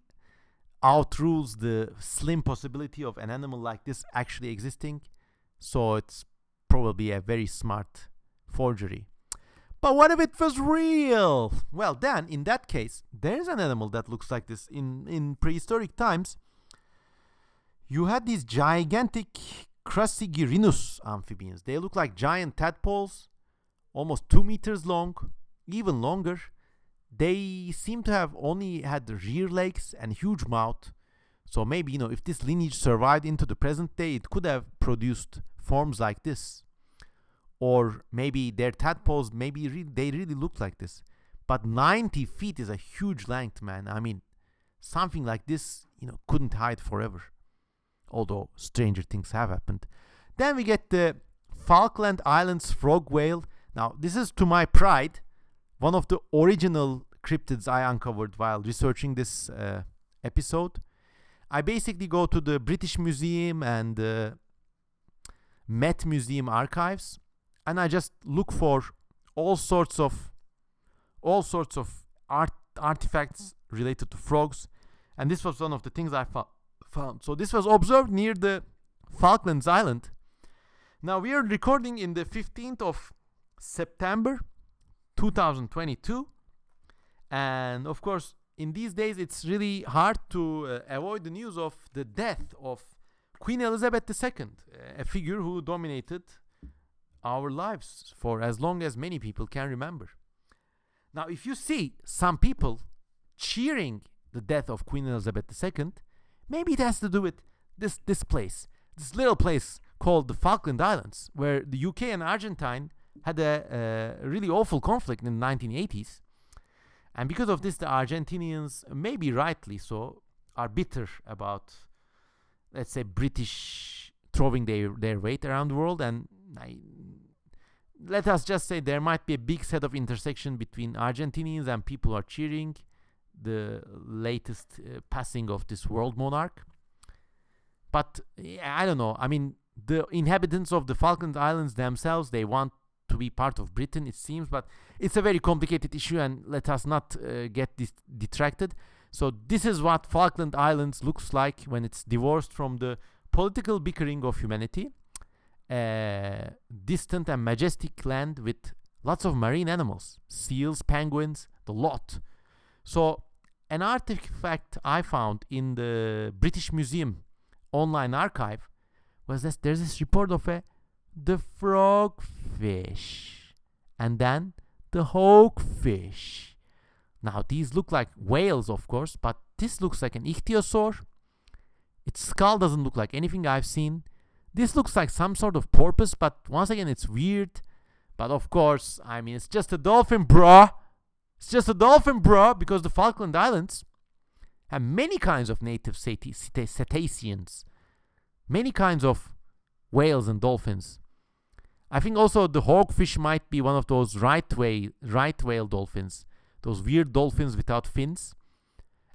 outrules the slim possibility of an animal like this actually existing. So it's probably a very smart forgery. But what if it was real? Well, then, in that case, there's an animal that looks like this. In prehistoric times, you had these gigantic Crucigirinus amphibians. They look like giant tadpoles, almost 2 meters long, even longer. They seem to have only had rear legs and huge mouth. So maybe, if this lineage survived into the present day, it could have produced forms like this. Or maybe their tadpoles, they really look like this. But 90 feet is a huge length, man. I mean, something like this, couldn't hide forever. Although stranger things have happened. Then we get the Falkland Islands frog whale. Now, this is, to my pride, one of the original cryptids I uncovered while researching this episode. I basically go to the British Museum and the Met Museum archives, and I just look for all sorts of artifacts related to frogs, and this was one of the things I found. So this was observed near the Falklands Island. Now we are recording in the 15th of September 2022, and of course in these days, it's really hard to avoid the news of the death of Queen Elizabeth II, a figure who dominated our lives for as long as many people can remember. Now, if you see some people cheering the death of Queen Elizabeth II, maybe it has to do with this place, this little place called the Falkland Islands, where the UK and Argentine had a really awful conflict in the 1980s. And because of this, the Argentinians, maybe rightly so, are bitter about, let's say, British throwing their weight around the world. And let us just say there might be a big set of intersection between Argentinians and people who are cheering the latest passing of this world monarch. But I don't know. I mean, the inhabitants of the Falkland Islands themselves, they want to be part of Britain, it seems, but it's a very complicated issue, and let us not get detracted. So this is what Falkland Islands looks like when it's divorced from the political bickering of humanity. Distant and majestic land with lots of marine animals, seals, penguins, the lot. So an artifact I found in the British Museum online archive was that there's this report of the frogfish and then the hawkfish. Now these look like whales, of course, but this looks like an ichthyosaur. Its skull doesn't look like anything I've seen. This looks like some sort of porpoise, but once again it's weird. But of course, I mean, it's just a dolphin, bruh. It's just a dolphin, bruh, because the Falkland Islands have many kinds of native cetaceans, many kinds of whales and dolphins. I think also the hawkfish might be one of those right whale dolphins, those weird dolphins without fins.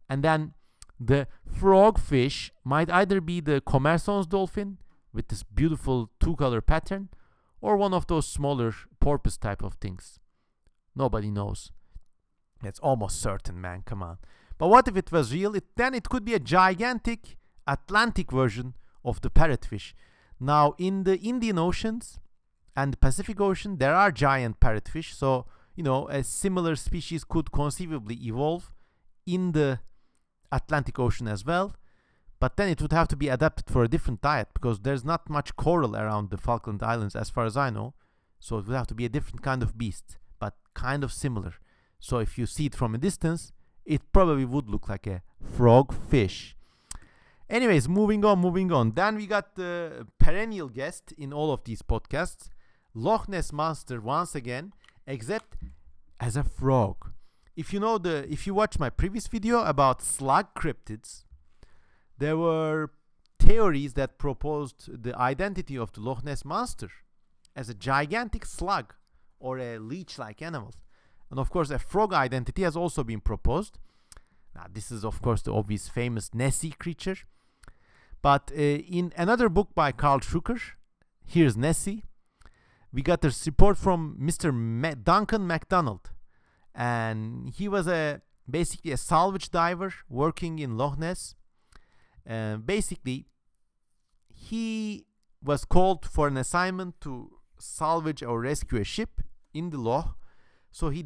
And then the frogfish might either be the Commerson's dolphin with this beautiful two-color pattern, or one of those smaller porpoise type of things. Nobody knows. It's almost certain, man, come on. But what if it was real? Then it could be a gigantic Atlantic version of the parrotfish. Now, in the Indian Oceans and the Pacific Ocean, there are giant parrotfish. So, you know, a similar species could conceivably evolve in the Atlantic Ocean as well. But then it would have to be adapted for a different diet, because there's not much coral around the Falkland Islands as far as I know. So it would have to be a different kind of beast, but kind of similar. So if you see it from a distance, it probably would look like a frogfish. Anyways, moving on. Then we got the perennial guest in all of these podcasts, Loch Ness Monster once again, except as a frog. If you watch my previous video about slug cryptids, there were theories that proposed the identity of the Loch Ness Monster as a gigantic slug or a leech-like animal. And of course, a frog identity has also been proposed. Now, this is, of course, the obvious famous Nessie creature. But in another book by Carl Schucker, Here's Nessie, we got this report from Mr. Duncan MacDonald. And he was basically a salvage diver working in Loch Ness. Basically, he was called for an assignment to salvage or rescue a ship in the Loch. So he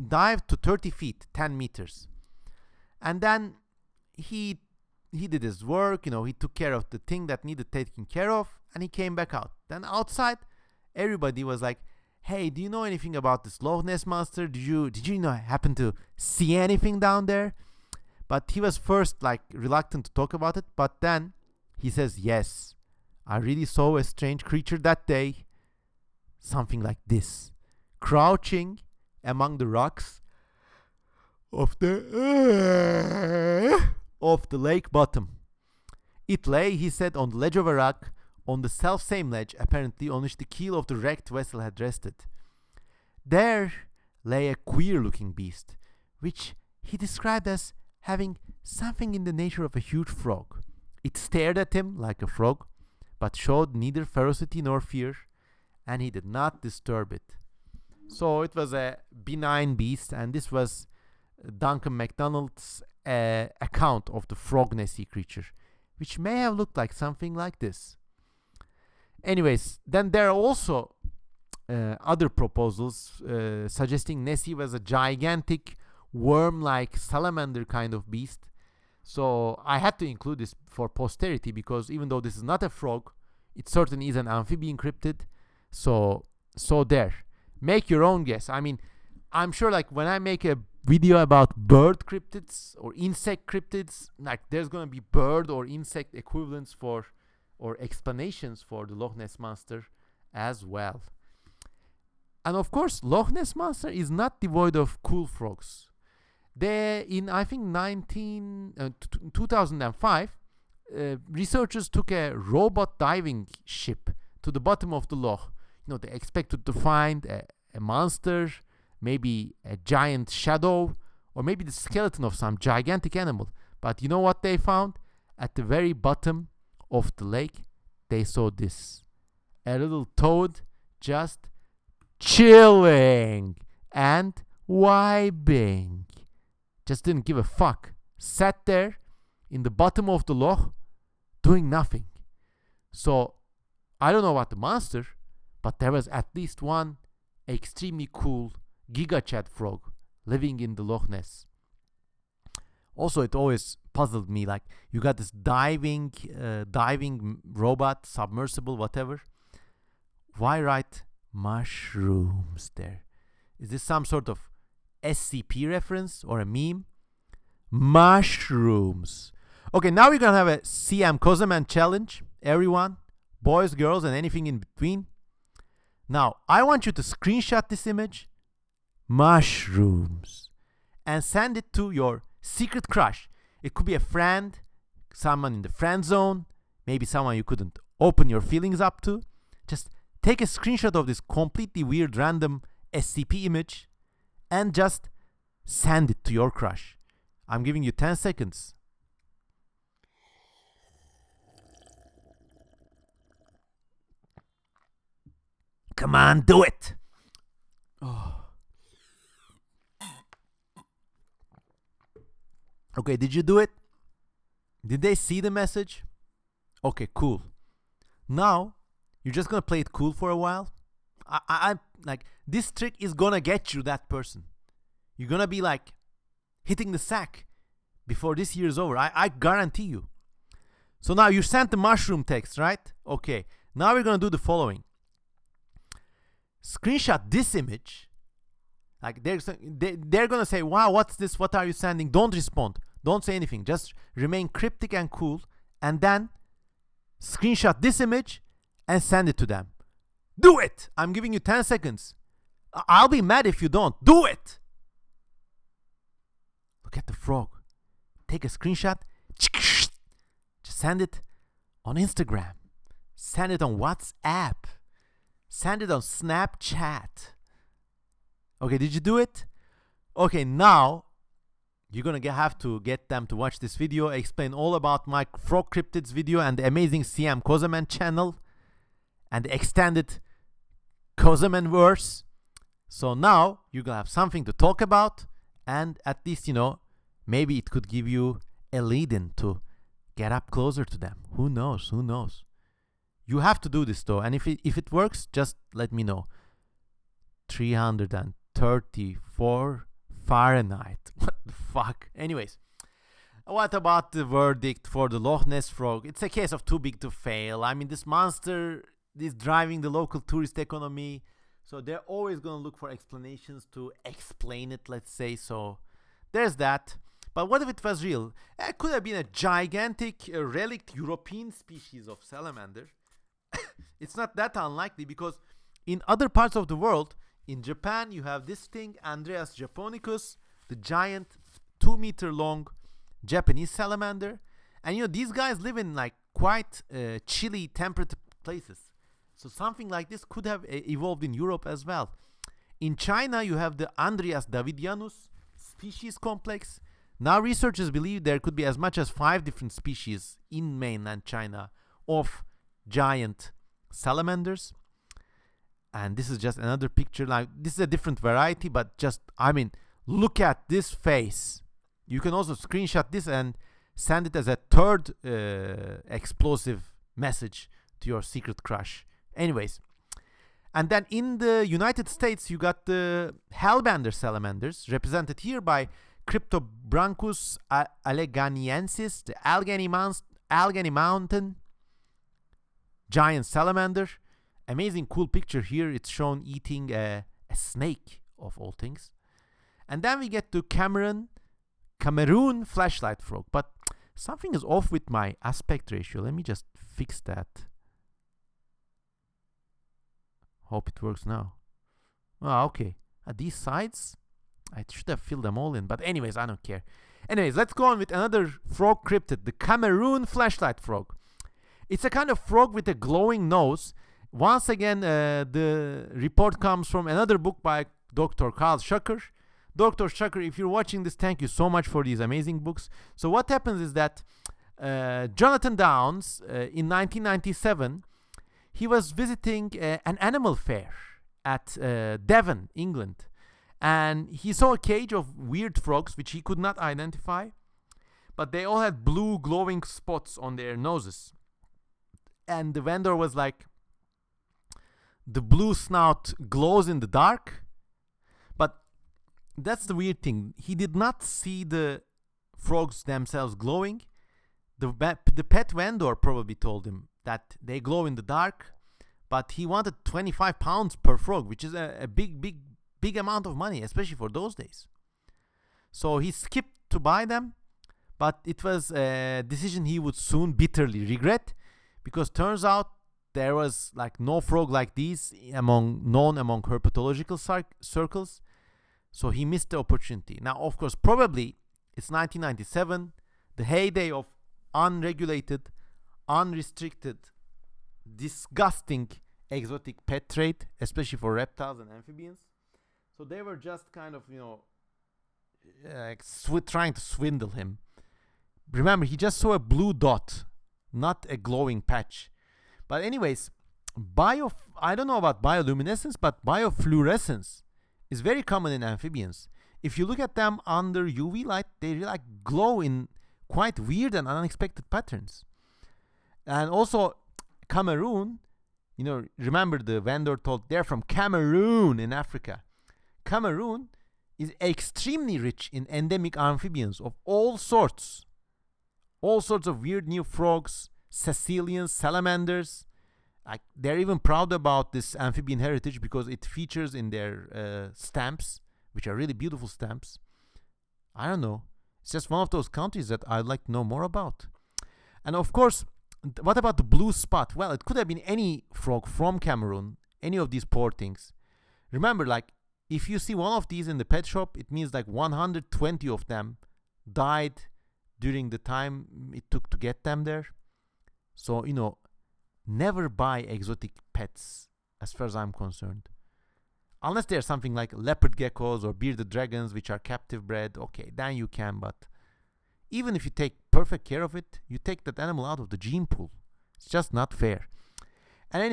dived to 30 feet, 10 meters. And then he did his work, he took care of the thing that needed taking care of, and he came back out. Then outside, everybody was like, hey, do you know anything about this Loch Ness Monster? Did you happen to see anything down there? But he was first reluctant to talk about it, but then he says, yes, I really saw a strange creature that day. Something like this, crouching among the rocks of the lake bottom. It lay, he said, on the ledge of a rock, on the self-same ledge, apparently, on which the keel of the wrecked vessel had rested. There lay a queer-looking beast, which he described as having something in the nature of a huge frog. It stared at him like a frog, but showed neither ferocity nor fear, and he did not disturb it. So it was a benign beast, and this was Duncan MacDonald's account of the frog Nessie creature, which may have looked like something like this. Anyways, then there are also other proposals suggesting Nessie was a gigantic worm-like salamander kind of beast. So I had to include this for posterity, because even though this is not a frog, it certainly is an amphibian cryptid. So there. Make your own guess. I mean, I'm sure like when I make a video about bird cryptids or insect cryptids, like there's gonna be bird or insect equivalents for or explanations for the Loch Ness monster as well. And of course, Loch Ness monster is not devoid of cool frogs. They, in I think 2005, researchers took a robot diving ship to the bottom of the Loch. You know, they expected to find a monster, maybe a giant shadow, or maybe the skeleton of some gigantic animal. But you know what they found? At the very bottom of the lake, they saw this. A little toad just chilling and vibing. Just didn't give a fuck. Sat there in the bottom of the Loch doing nothing. So I don't know about the monster, but there was at least one extremely cool gigachad frog living in the Loch Ness. Also, it always puzzled me, like you got this diving robot, submersible, whatever. Why write mushrooms there? Is this some sort of SCP reference or a meme? Mushrooms. Okay, now we're gonna have a CM Kozaman challenge. Everyone, boys, girls, and anything in between. Now, I want you to screenshot this image, mushrooms, and send it to your secret crush. It could be a friend, someone in the friend zone, maybe someone you couldn't open your feelings up to. Just take a screenshot of this completely weird random SCP image and just send it to your crush. I'm giving you 10 seconds. Come on, do it. Oh. Okay, did you do it? Did they see the message? Okay, cool. Now, you're just gonna play it cool for a while. I like, this trick is gonna get you that person. You're gonna be like hitting the sack before this year is over. I guarantee you. So now you sent the mushroom text, right? Okay, now we're gonna do the following. Screenshot this image. Like they're gonna say, wow, what's this? What are you sending? Don't respond. Don't say anything. Just remain cryptic and cool. And then screenshot this image and send it to them. Do it! I'm giving you 10 seconds. I'll be mad if you don't. Do it! Look at the frog. Take a screenshot. Just send it on Instagram. Send it on WhatsApp. Send it on Snapchat. Okay, did you do it? Okay, now you're gonna have to get them to watch this video. I explain all about my frog cryptids video and the amazing CM Kozaman channel and the extended Kozaman verse. So now you're gonna have something to talk about, and at least, you know, maybe it could give you a lead-in to get up closer to them. Who knows? Who knows? You have to do this though, and if it works, just let me know. 334 Fahrenheit. What the fuck? Anyways, what about the verdict for the Loch Ness frog? It's a case of too big to fail. I mean, this monster is driving the local tourist economy, so they're always gonna look for explanations to explain it, let's say. So there's that. But what if it was real? It could have been a gigantic relict European species of salamander. It's not that unlikely, because in other parts of the world, in Japan, you have this thing, Andreas japonicus, the giant 2-meter long Japanese salamander. And you know, these guys live in like quite chilly temperate places. So something like this could have evolved in Europe as well. In China, you have the Andreas davidianus species complex. Now researchers believe there could be as much as 5 different species in mainland China of giant salamanders. And this is just another picture. Like, this is a different variety, but just, I mean, look at this face. You can also screenshot this and send it as a third explosive message to your secret crush. Anyways, And then in the United States, you got the hellbender salamanders, represented here by Cryptobranchus alleganiensis, the Allegheny Mountain giant salamander. Amazing cool picture here. It's shown eating a snake, of all things. And then we get to Cameroon flashlight frog. But something is off with my aspect ratio. Let me just fix that. Hope it works now. Oh, okay. These sides, I should have filled them all in. But anyways, I don't care. Anyways, let's go on with another frog cryptid, the Cameroon flashlight frog. It's a kind of frog with a glowing nose. Once again, the report comes from another book by Dr. Carl Schucker. Dr. Schucker, if you're watching this, thank you so much for these amazing books. So what happens is that Jonathan Downes, in 1997, he was visiting an animal fair at Devon, England. And he saw a cage of weird frogs, which he could not identify. But they all had blue glowing spots on their noses. And the vendor was like, the blue snout glows in the dark. But that's the weird thing. He did not see the frogs themselves glowing. The pet vendor probably told him that they glow in the dark. But he wanted 25 pounds per frog, which is a big amount of money, especially for those days. So he skipped to buy them. But it was a decision he would soon bitterly regret. Because turns out there was like no frog like these known among herpetological circles. So he missed the opportunity. Now, of course, probably it's 1997, the heyday of unregulated, unrestricted, disgusting exotic pet trade, especially for reptiles and amphibians. So they were just kind of, trying to swindle him. Remember, he just saw a blue dot, not a glowing patch. But anyways, I don't know about bioluminescence, but biofluorescence is very common in amphibians. If you look at them under UV light, they like glow in quite weird and unexpected patterns. And also, Cameroon, remember the vendor told they're from Cameroon in Africa. Cameroon is extremely rich in endemic amphibians of all sorts. All sorts of weird new frogs, caecilians, salamanders. They're even proud about this amphibian heritage because it features in their stamps, which are really beautiful stamps. I don't know. It's just one of those countries that I'd like to know more about. And of course, what about the blue spot? Well, it could have been any frog from Cameroon, any of these poor things. Remember, if you see one of these in the pet shop, it means 120 of them died during the time it took to get them there. So, never buy exotic pets as far as I'm concerned. Unless they're something like leopard geckos or bearded dragons, which are captive bred. Okay, then you can, but even if you take perfect care of it, you take that animal out of the gene pool. It's just not fair. And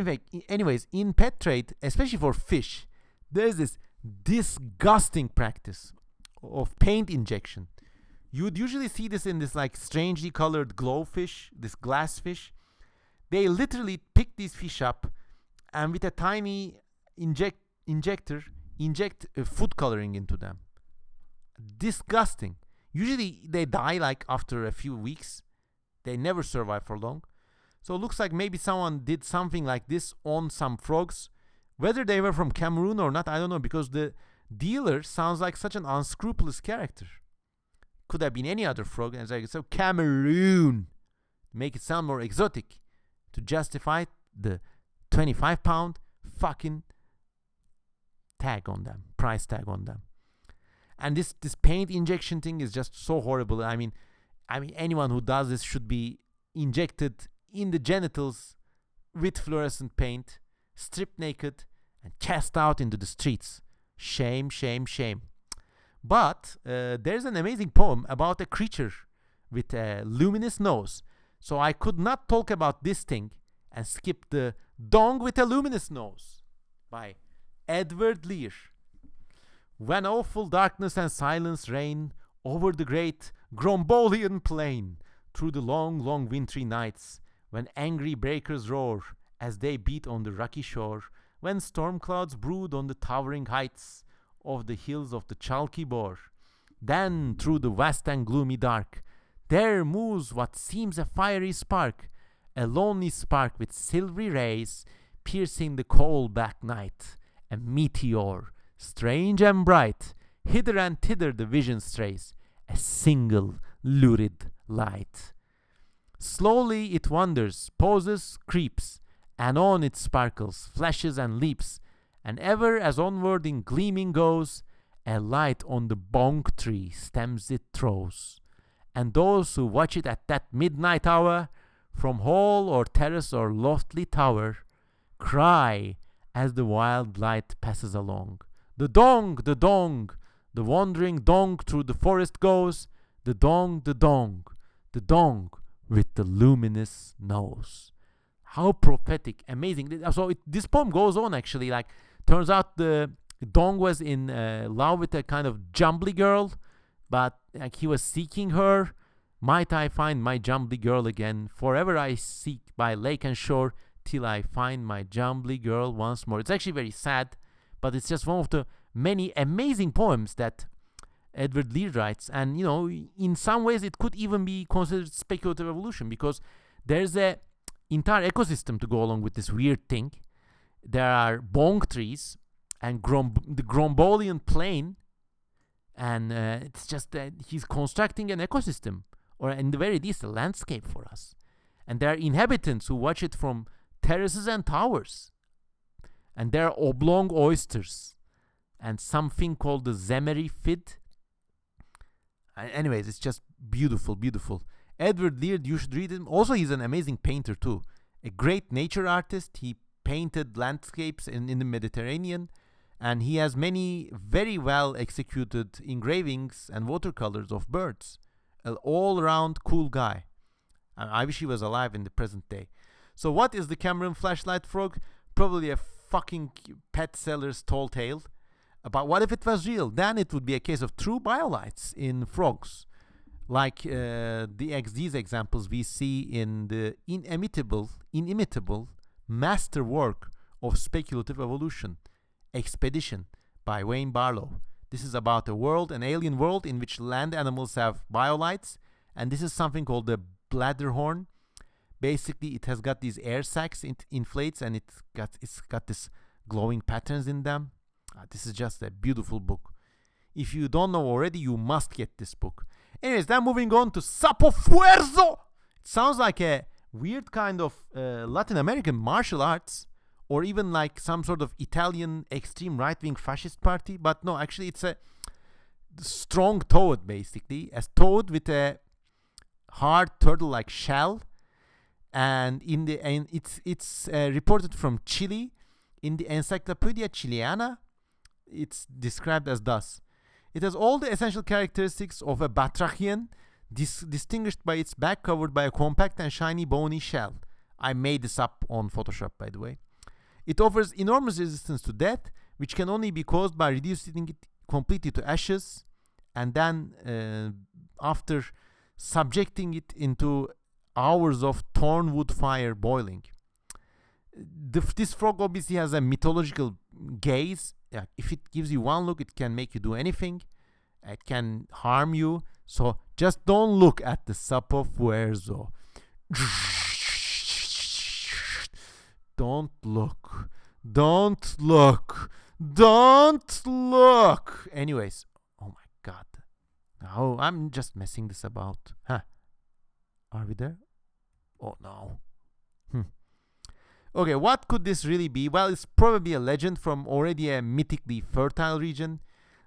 anyways, in pet trade, especially for fish, there's this disgusting practice of paint injection. You would usually see this in this strangely colored glowfish, this glass fish. They literally pick these fish up and with a tiny injector inject food coloring into them. Disgusting. Usually they die after a few weeks. They never survive for long. So it looks like maybe someone did something like this on some frogs. Whether they were from Cameroon or not, I don't know, because the dealer sounds like such an unscrupulous character. Could have been any other frog, and it's so Cameroon, make it sound more exotic, to justify the 25-pound fucking tag on them, price tag on them. And this paint injection thing is just so horrible. I mean, anyone who does this should be injected in the genitals with fluorescent paint, stripped naked, and cast out into the streets. Shame, shame, shame. But there's an amazing poem about a creature with a luminous nose. So I could not talk about this thing and skip the Dong with a Luminous Nose by Edward Lear. When awful darkness and silence reign over the great Grombolian plain, through the long, long wintry nights, when angry breakers roar as they beat on the rocky shore, when storm clouds brood on the towering heights of the hills of the chalky bore. Then through the vast and gloomy dark, there moves what seems a fiery spark, a lonely spark with silvery rays, piercing the coal-black night, a meteor, strange and bright. Hither and thither the vision strays, a single lurid light. Slowly it wanders, pauses, creeps, and on it sparkles, flashes and leaps, and ever as onward in gleaming goes, a light on the bonk tree stems it throws. And those who watch it at that midnight hour, from hall or terrace or lofty tower, cry as the wild light passes along. The dong, the dong, the wandering dong through the forest goes, the dong, the dong, the dong with the luminous nose. How prophetic, amazing. So this poem goes on actually, like, turns out the dong was in love with a kind of jumbly girl, but like he was seeking her. Might I find my jumbly girl again? Forever I seek by lake and shore, till I find my jumbly girl once more. It's actually very sad, but it's just one of the many amazing poems that Edward Lear writes. And, you know, in some ways it could even be considered speculative evolution, because there's a entire ecosystem to go along with this weird thing. There are bonk trees and the Grombolian plain, and it's just that he's constructing an ecosystem, or in the very least a landscape for us. And there are inhabitants who watch it from terraces and towers. And there are oblong oysters and something called the Zemery Fid. Anyways, it's just beautiful, beautiful. Edward Lear, you should read him. Also, he's an amazing painter too. A great nature artist. He painted landscapes in the Mediterranean, and he has many very well executed engravings and watercolors of birds. An all-around cool guy. I wish he was alive in the present day. So what is the Cameron flashlight frog? Probably a fucking pet seller's tall tale. But what if it was real? Then it would be a case of true biolights in frogs, like these examples we see in the inimitable masterwork of speculative evolution, Expedition by Wayne Barlow. This is about a world, an alien world, in which land animals have biolights, and this is something called the bladderhorn. Basically, it has got these air sacs, it inflates, and it's got this glowing patterns in them. This is just a beautiful book. If you don't know already, you must get this book. Anyways, then moving on to Sapo Fuerzo. It sounds like a weird kind of Latin American martial arts, or even like some sort of Italian extreme right-wing fascist party. But no, actually it's a strong toad, basically. A toad with a hard turtle-like shell. And it's reported from Chile. In the Encyclopedia Chileana, it's described as thus. It has all the essential characteristics of a batrachian, distinguished by its back covered by a compact and shiny bony shell. I made this up on Photoshop, by the way. It offers enormous resistance to death, which can only be caused by reducing it completely to ashes, and then after subjecting it into hours of torn wood fire boiling. This frog obviously has a mythological gaze. If it gives you one look, it can make you do anything. It can harm you. So just don't look at the Sapo Fuerzo. Don't look. Don't look. Don't look. Anyways. Oh my god. Oh, I'm just messing this about. Huh. Are we there? Oh no. Okay, what could this really be? Well, it's probably a legend from already a mythically fertile region.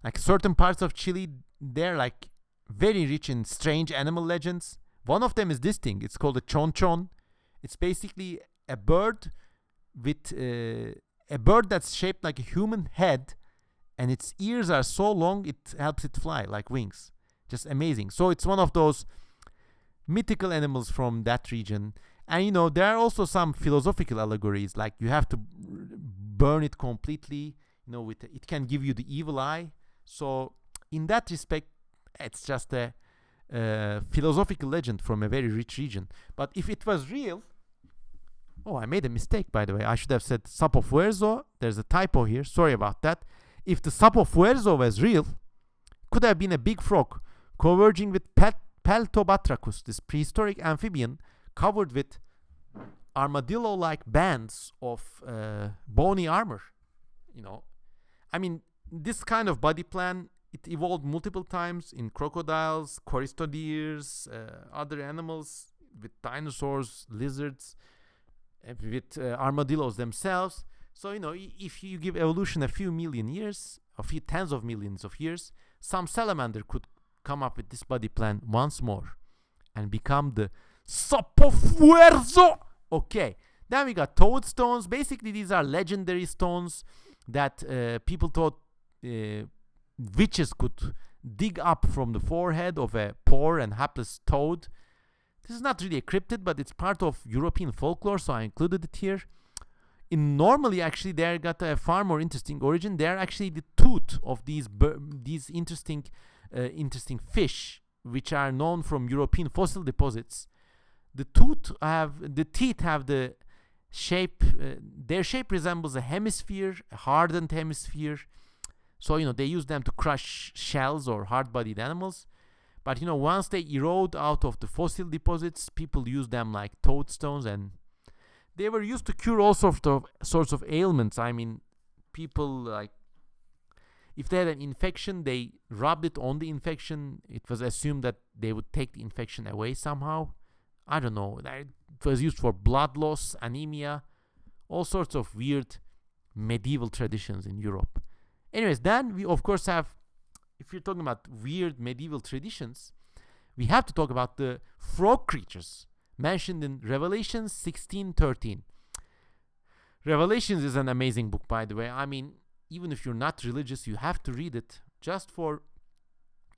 Like certain parts of Chile, they're like very rich in strange animal legends. One of them is this thing. It's called a chonchon. It's basically a bird with a bird that's shaped like a human head, and its ears are so long it helps it fly like wings. Just amazing. So it's one of those mythical animals from that region. And you know, there are also some philosophical allegories, like you have to burn it completely, you know, it can give you the evil eye. So in that respect, it's just a philosophical legend from a very rich region. But if it was real, Oh, I made a mistake, by the way. I should have said Sapofuerzo. There's a typo here. Sorry about that. If the Sapofuerzo was real, could have been a big frog converging with Peltobatrakus, this prehistoric amphibian covered with armadillo-like bands of bony armor. I mean, this kind of body plan, it evolved multiple times in crocodiles, choristodeers, other animals, with dinosaurs, lizards, with armadillos themselves. So, if you give evolution a few million years, a few tens of millions of years, some salamander could come up with this body plan once more and become the Sapofuerzo. Okay, then we got toadstones. Basically, these are legendary stones that people thought witches could dig up from the forehead of a poor and hapless toad. This is not really a cryptid, but it's part of European folklore, so I included it here. Normally, actually, they got a far more interesting origin. They are actually the tooth of these interesting fish, which are known from European fossil deposits. The teeth have the shape. Their shape resembles a hemisphere, a hardened hemisphere. So they use them to crush shells or hard-bodied animals. But once they erode out of the fossil deposits, people use them like toadstones, and they were used to cure all sorts of ailments. I mean, people if they had an infection, they rubbed it on the infection. It was assumed that they would take the infection away somehow. I don't know. It was used for blood loss, anemia, all sorts of weird medieval traditions in Europe. Anyways, then we of course have, if you're talking about weird medieval traditions, we have to talk about the frog creatures mentioned in Revelation 16:13. Revelations is an amazing book, by the way. I mean, even if you're not religious, you have to read it just for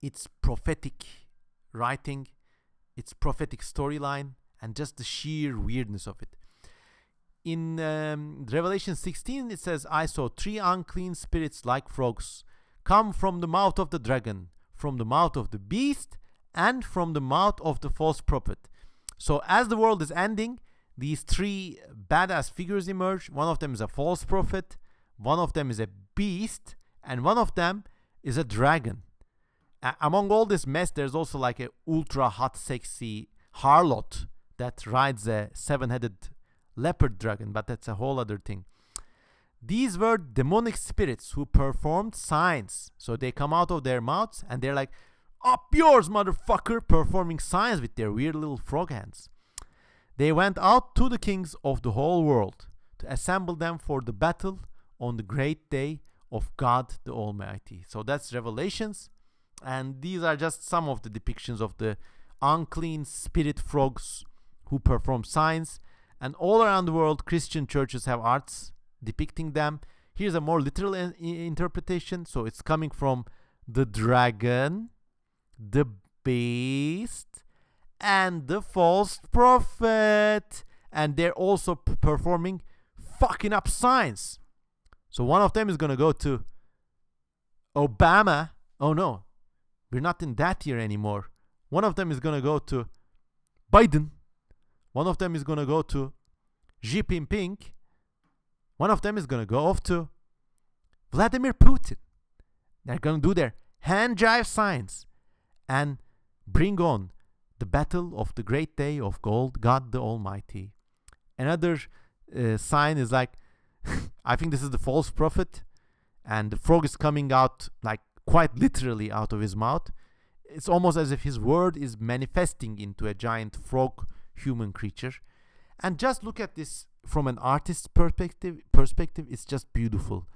its prophetic writing, its prophetic storyline, and just the sheer weirdness of it. In Revelation 16, it says, I saw 3 unclean spirits like frogs come from the mouth of the dragon, from the mouth of the beast, and from the mouth of the false prophet. So as the world is ending, these 3 badass figures emerge. One of them is a false prophet, one of them is a beast, and one of them is a dragon. Among all this mess, there's also like a ultra hot, sexy harlot that rides a 7-headed leopard dragon, but that's a whole other thing. These were demonic spirits who performed signs. So they come out of their mouths and they're like, up yours, motherfucker, performing signs with their weird little frog hands. They went out to the kings of the whole world to assemble them for the battle on the great day of God the Almighty. So that's Revelations. And these are just some of the depictions of the unclean spirit frogs who perform signs. And all around the world, Christian churches have arts depicting them. Here's a more literal interpretation. So it's coming from the dragon, the beast, and the false prophet. And they're also performing fucking up signs. So one of them is going to go to Obama. Oh no, we're not in that year anymore. One of them is going to go to Biden. One of them is going to go to Xi Jinping. One of them is going to go off to Vladimir Putin. They're going to do their hand jive signs and bring on the battle of the great day of God the Almighty. Another sign is like, I think this is the false prophet, and the frog is coming out like quite literally out of his mouth. It's almost as if his word is manifesting into a giant frog human creature. And just look at this from an artist's perspective, it's just beautiful.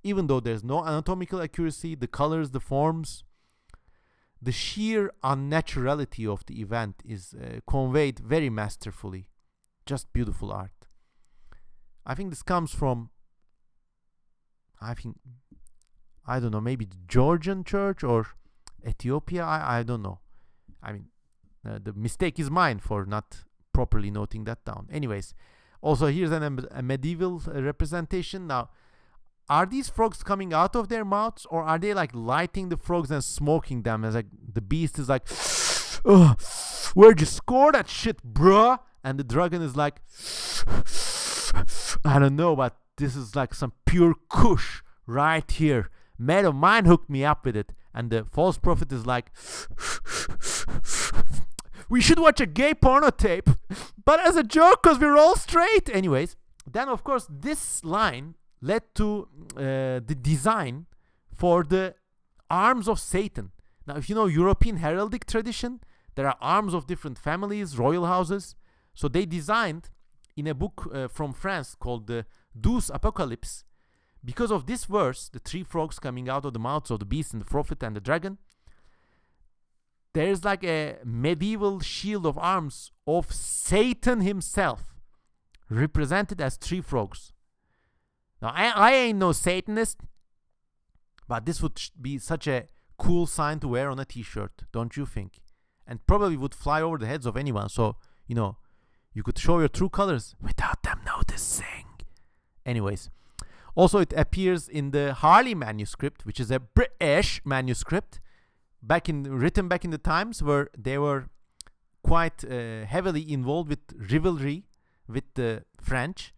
Even though there's no anatomical accuracy, the colors, the forms, the sheer unnaturality of the event is conveyed very masterfully. Just beautiful art. I think this comes from, I don't know, maybe the Georgian church or Ethiopia. I don't know. I mean, the mistake is mine for not properly noting that down. Anyways, also here's a medieval representation. Now, are these frogs coming out of their mouths, or are they like lighting the frogs and smoking them? As like the beast is like, where'd you score that shit, bruh? and the dragon is like, I don't know, but this is like some pure kush right here. Mate of mine hooked me up with it. And the false prophet is like, we should watch a gay porno tape, but as a joke because we're all straight. Anyways, then of course this line led to the design for the arms of Satan. Now, if you know European heraldic tradition, there are arms of different families, royal houses. So they designed in a book from France called the Douce Apocalypse. Because of this verse, the three frogs coming out of the mouths of the beast and the prophet and the dragon, there's like a medieval shield of arms of Satan himself, represented as three frogs. Now, I ain't no Satanist, but this would be such a cool sign to wear on a t-shirt, don't you think? And probably would fly over the heads of anyone, so, you know, you could show your true colors without them noticing. Anyways, also it appears in the Harley manuscript, which is a British manuscript, written back in the times where they were quite heavily involved with rivalry with the French.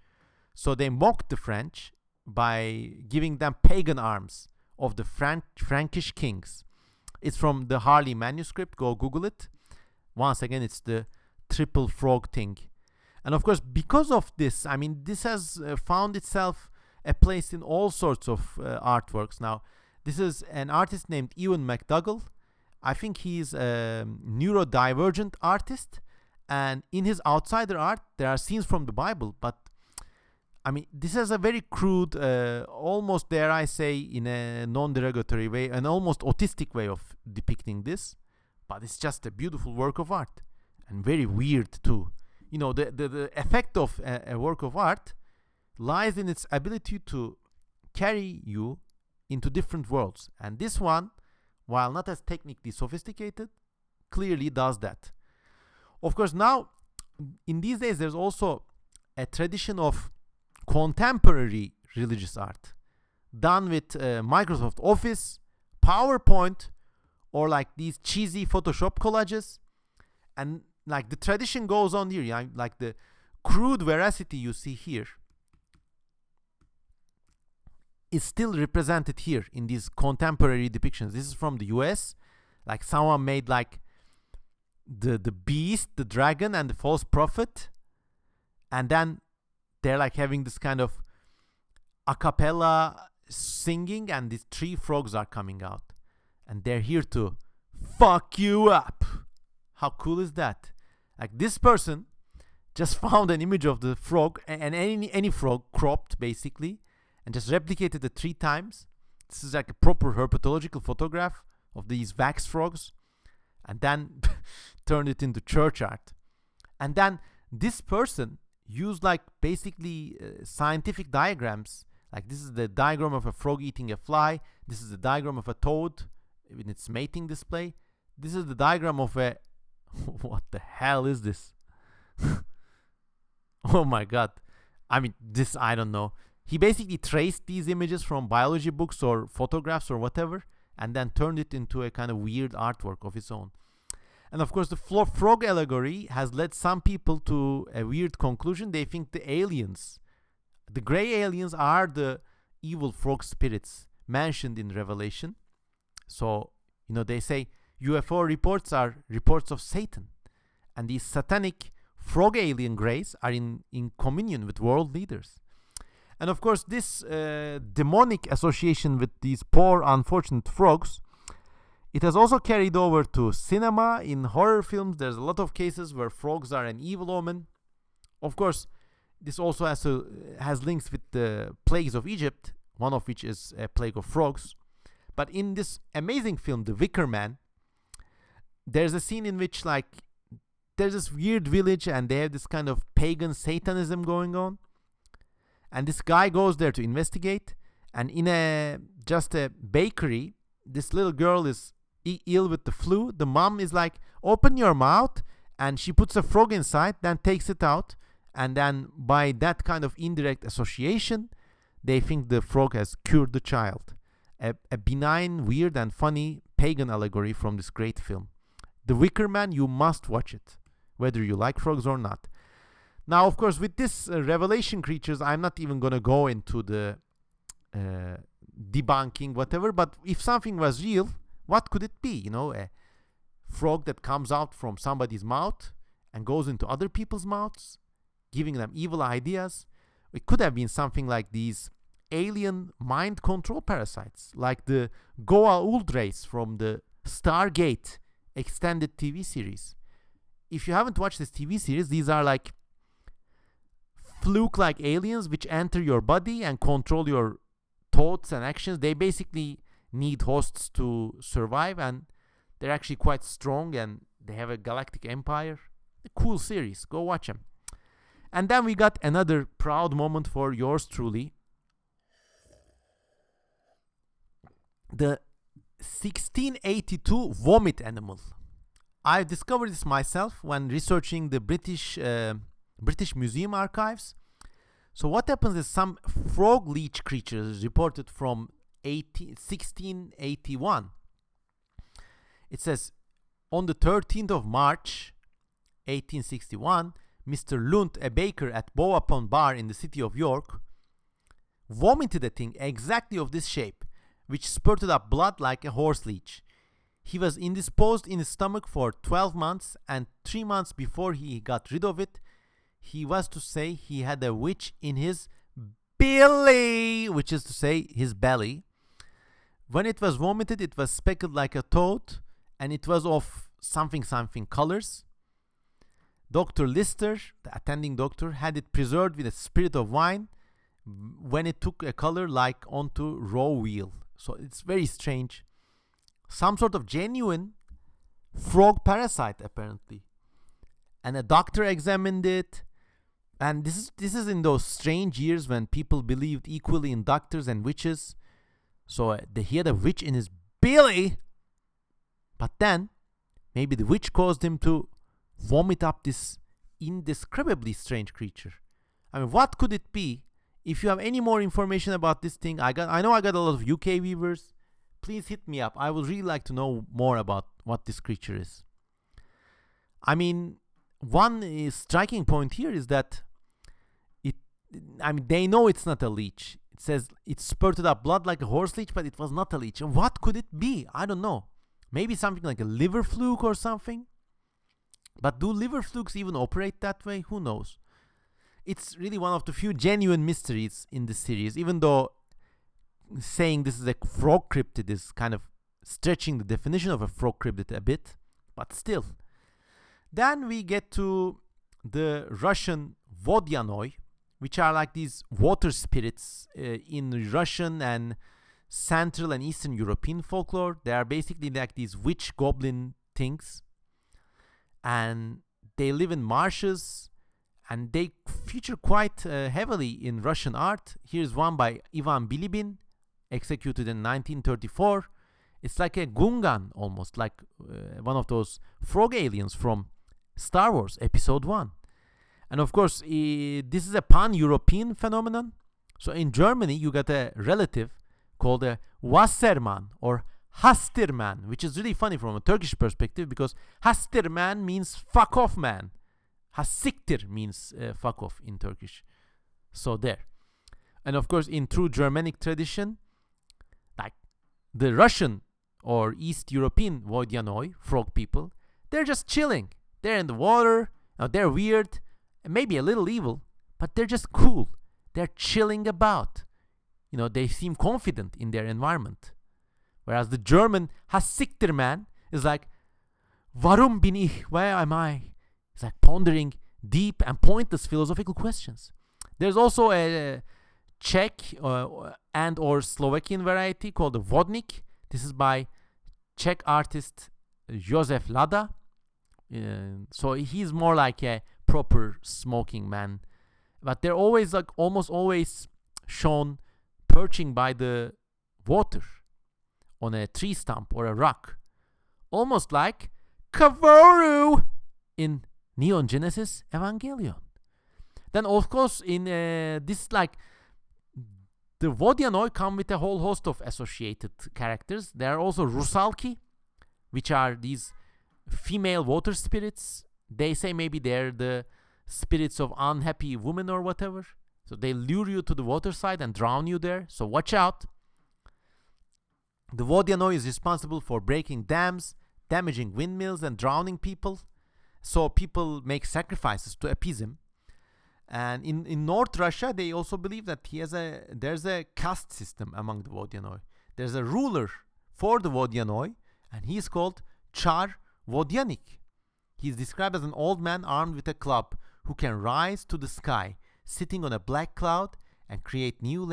So they mocked the French by giving them pagan arms of the Frankish kings. It's from the Harley manuscript. Go Google it. Once again, it's the triple frog thing. And of course, because of this, I mean, this has found itself a place in all sorts of artworks. Now, this is an artist named Ewan McDougall. I think he's a neurodivergent artist. And in his outsider art, there are scenes from the Bible. But, I mean, this is a very crude, almost, dare I say, in a non-derogatory way, an almost autistic way of depicting this. But it's just a beautiful work of art. And very weird, too. You know, the effect of a work of art lies in its ability to carry you into different worlds. And this one, while not as technically sophisticated, clearly does that. Of course, now, in these days, there's also a tradition of contemporary religious art done with Microsoft Office, PowerPoint, or like these cheesy Photoshop collages. And like the tradition goes on here, like the crude veracity you see here is still represented here in these contemporary depictions. This is from the US. Like someone made like the beast, the dragon, and the false prophet, and then they're like having this kind of a cappella singing, and these three frogs are coming out, and they're here to fuck you up. How cool is that? Like this person just found an image of the frog, and any frog cropped basically, and just replicated it 3 times. This is like a proper herpetological photograph of these wax frogs, and then turned it into church art. And then this person used like basically scientific diagrams. Like this is the diagram of a frog eating a fly. This is the diagram of a toad in its mating display. This is the diagram of a what the hell is this? Oh my god. I mean, this, I don't know. He basically traced these images from biology books or photographs or whatever, and then turned it into a kind of weird artwork of its own. And of course, the frog allegory has led some people to a weird conclusion. They think the aliens, the gray aliens, are the evil frog spirits mentioned in Revelation. So, you know, they say UFO reports are reports of Satan. And these satanic frog alien greys are in communion with world leaders. And of course, this demonic association with these poor, unfortunate frogs, it has also carried over to cinema. In horror films, there's a lot of cases where frogs are an evil omen. Of course, this also has links with the plagues of Egypt, one of which is a plague of frogs. But in this amazing film, The Wicker Man, there's a scene in which like there's this weird village and they have this kind of pagan satanism going on. And this guy goes there to investigate, and in just a bakery, this little girl is ill with the flu. The mom is like, open your mouth, and she puts a frog inside, then takes it out, and then by that kind of indirect association, they think the frog has cured the child. A benign, weird, and funny pagan allegory from this great film. The Wicker Man, you must watch it, whether you like frogs or not. Now, of course, with this revelation creatures, I'm not even going to go into the debunking, whatever. But if something was real, what could it be? You know, a frog that comes out from somebody's mouth and goes into other people's mouths, giving them evil ideas. It could have been something like these alien mind control parasites, like the Goa Uldrace from the Stargate extended TV series. If you haven't watched this TV series, these are like fluke-like aliens which enter your body and control your thoughts and actions. They basically need hosts to survive, and they're actually quite strong, and they have a galactic empire. A cool series. Go watch them. And then we got another proud moment for yours truly. The 1682 vomit animal. I discovered this myself when researching the British Museum archives. So what happens is some frog leech creatures reported from 1681. It says, on the 13th of March 1861, Mr. Lund, a baker at Bow-upon Bar in the city of York, vomited a thing exactly of this shape, which spurted up blood like a horse leech. He was indisposed in his stomach for 12 months, and 3 months before he got rid of it, he was to say he had a witch in his belly, which is to say his belly. When it was vomited, it was speckled like a toad, and it was of something colors. Dr. Lister, the attending doctor, had it preserved with a spirit of wine when it took a color like onto raw veal. So it's very strange. Some sort of genuine frog parasite, apparently. And a doctor examined it. And this is in those strange years when people believed equally in doctors and witches. So he had a witch in his belly. But then, maybe the witch caused him to vomit up this indescribably strange creature. I mean, what could it be? If you have any more information about this thing, I know I got a lot of UK viewers. Please hit me up. I would really like to know more about what this creature is. I mean, one striking point here is that they know it's not a leech. It says it spurted up blood like a horse leech, but it was not a leech. What could it be? I don't know. Maybe something like a liver fluke or something. But do liver flukes even operate that way? Who knows? It's really one of the few genuine mysteries in the series, even though saying this is a frog cryptid is kind of stretching the definition of a frog cryptid a bit, but still. Then we get to the Russian vodyanoi, which are like these water spirits in Russian and Central and Eastern European folklore. They are basically like these witch goblin things, and they live in marshes, and they feature quite heavily in Russian art. Here's one by Ivan Bilibin, executed in 1934. It's like a Gungan, almost like one of those frog aliens from Star Wars Episode 1. And of course, this is a pan-European phenomenon. So in Germany, you got a relative called a Wassermann or Hastirman, which is really funny from a Turkish perspective, because Hastirman means fuck off man. Hasiktir means fuck off in Turkish. So there. And of course, in true Germanic tradition, like the Russian or East European Vodyanoi, frog people, they're just chilling. They're in the water. They're weird, and maybe a little evil, but they're just cool. They're chilling about. They seem confident in their environment. Whereas the German Hasiktir man is like, Warum bin ich? Where am I? It's like pondering deep and pointless philosophical questions. There's also a Czech and or Slovakian variety called the vodnik. This is by Czech artist Josef Lada. So he's more like a proper smoking man. But they're always almost always shown perching by the water on a tree stump or a rock. Almost like Kavoru in Neon Genesis Evangelion. Then of course in this the Vodyanoi come with a whole host of associated characters. There are also Rusalki, which are these female water spirits. They say maybe they're the spirits of unhappy women or whatever. So they lure you to the waterside and drown you there. So watch out. The Wodianoi is responsible for breaking dams, damaging windmills, and drowning people. So people make sacrifices to appease him. And in North Russia, they also believe that there's a caste system among the Wodianoi. There's a ruler for the Wodianoi, and he's called Char Wodianik. He's described as an old man armed with a club who can rise to the sky, sitting on a black cloud, and create new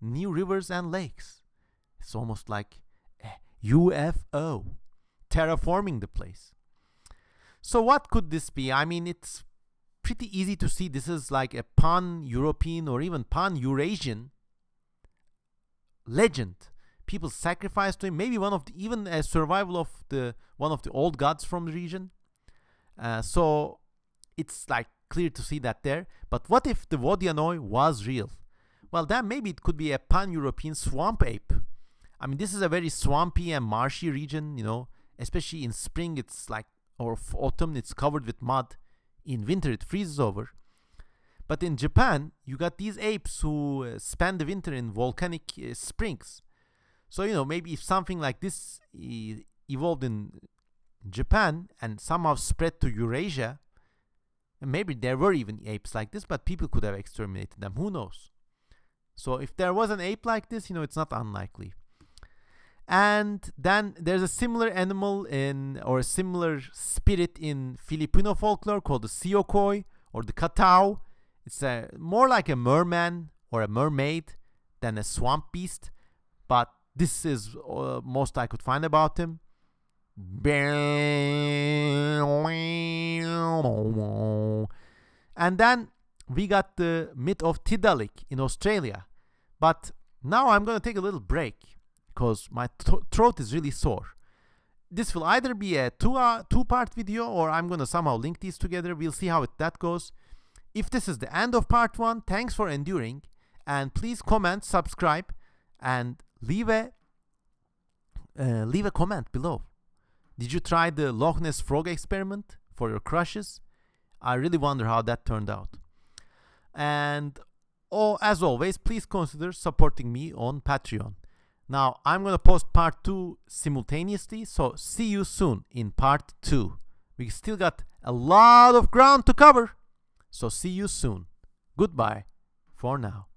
rivers and lakes. It's almost like a UFO, terraforming the place. So what could this be? I mean, it's pretty easy to see this is like a pan-European or even pan-Eurasian legend. People sacrifice to him. Maybe even a survival of one of the old gods from the region. So it's like clear to see that there. But what if the Wodianoi was real? Well, then maybe it could be a pan-European swamp ape. I mean, this is a very swampy and marshy region, you know. Especially in spring, it's like, or autumn, it's covered with mud. In winter, it freezes over. But in Japan, you got these apes who spend the winter in volcanic springs. So, you know, maybe if something like this evolved in Japan and somehow spread to Eurasia, maybe there were even apes like this, but people could have exterminated them. Who knows? So if there was an ape like this, you know, it's not unlikely. And then there's a similar animal or a similar spirit in Filipino folklore called the siokoi or the katao. It's more like a merman or a mermaid than a swamp beast, but this is most I could find about him. And then we got the myth of Tidalik in Australia. But now I'm going to take a little break because my throat is really sore. This will either be a two-part video or I'm going to somehow link these together. We'll see how that goes. If this is the end of part 1, thanks for enduring. And please comment, subscribe, and leave a comment below. Did you try the Loch Ness frog experiment for your crushes? I really wonder how that turned out. And as always, please consider supporting me on Patreon. Now, I'm going to post part 2 simultaneously, so see you soon in part 2. We still got a lot of ground to cover, so see you soon. Goodbye for now.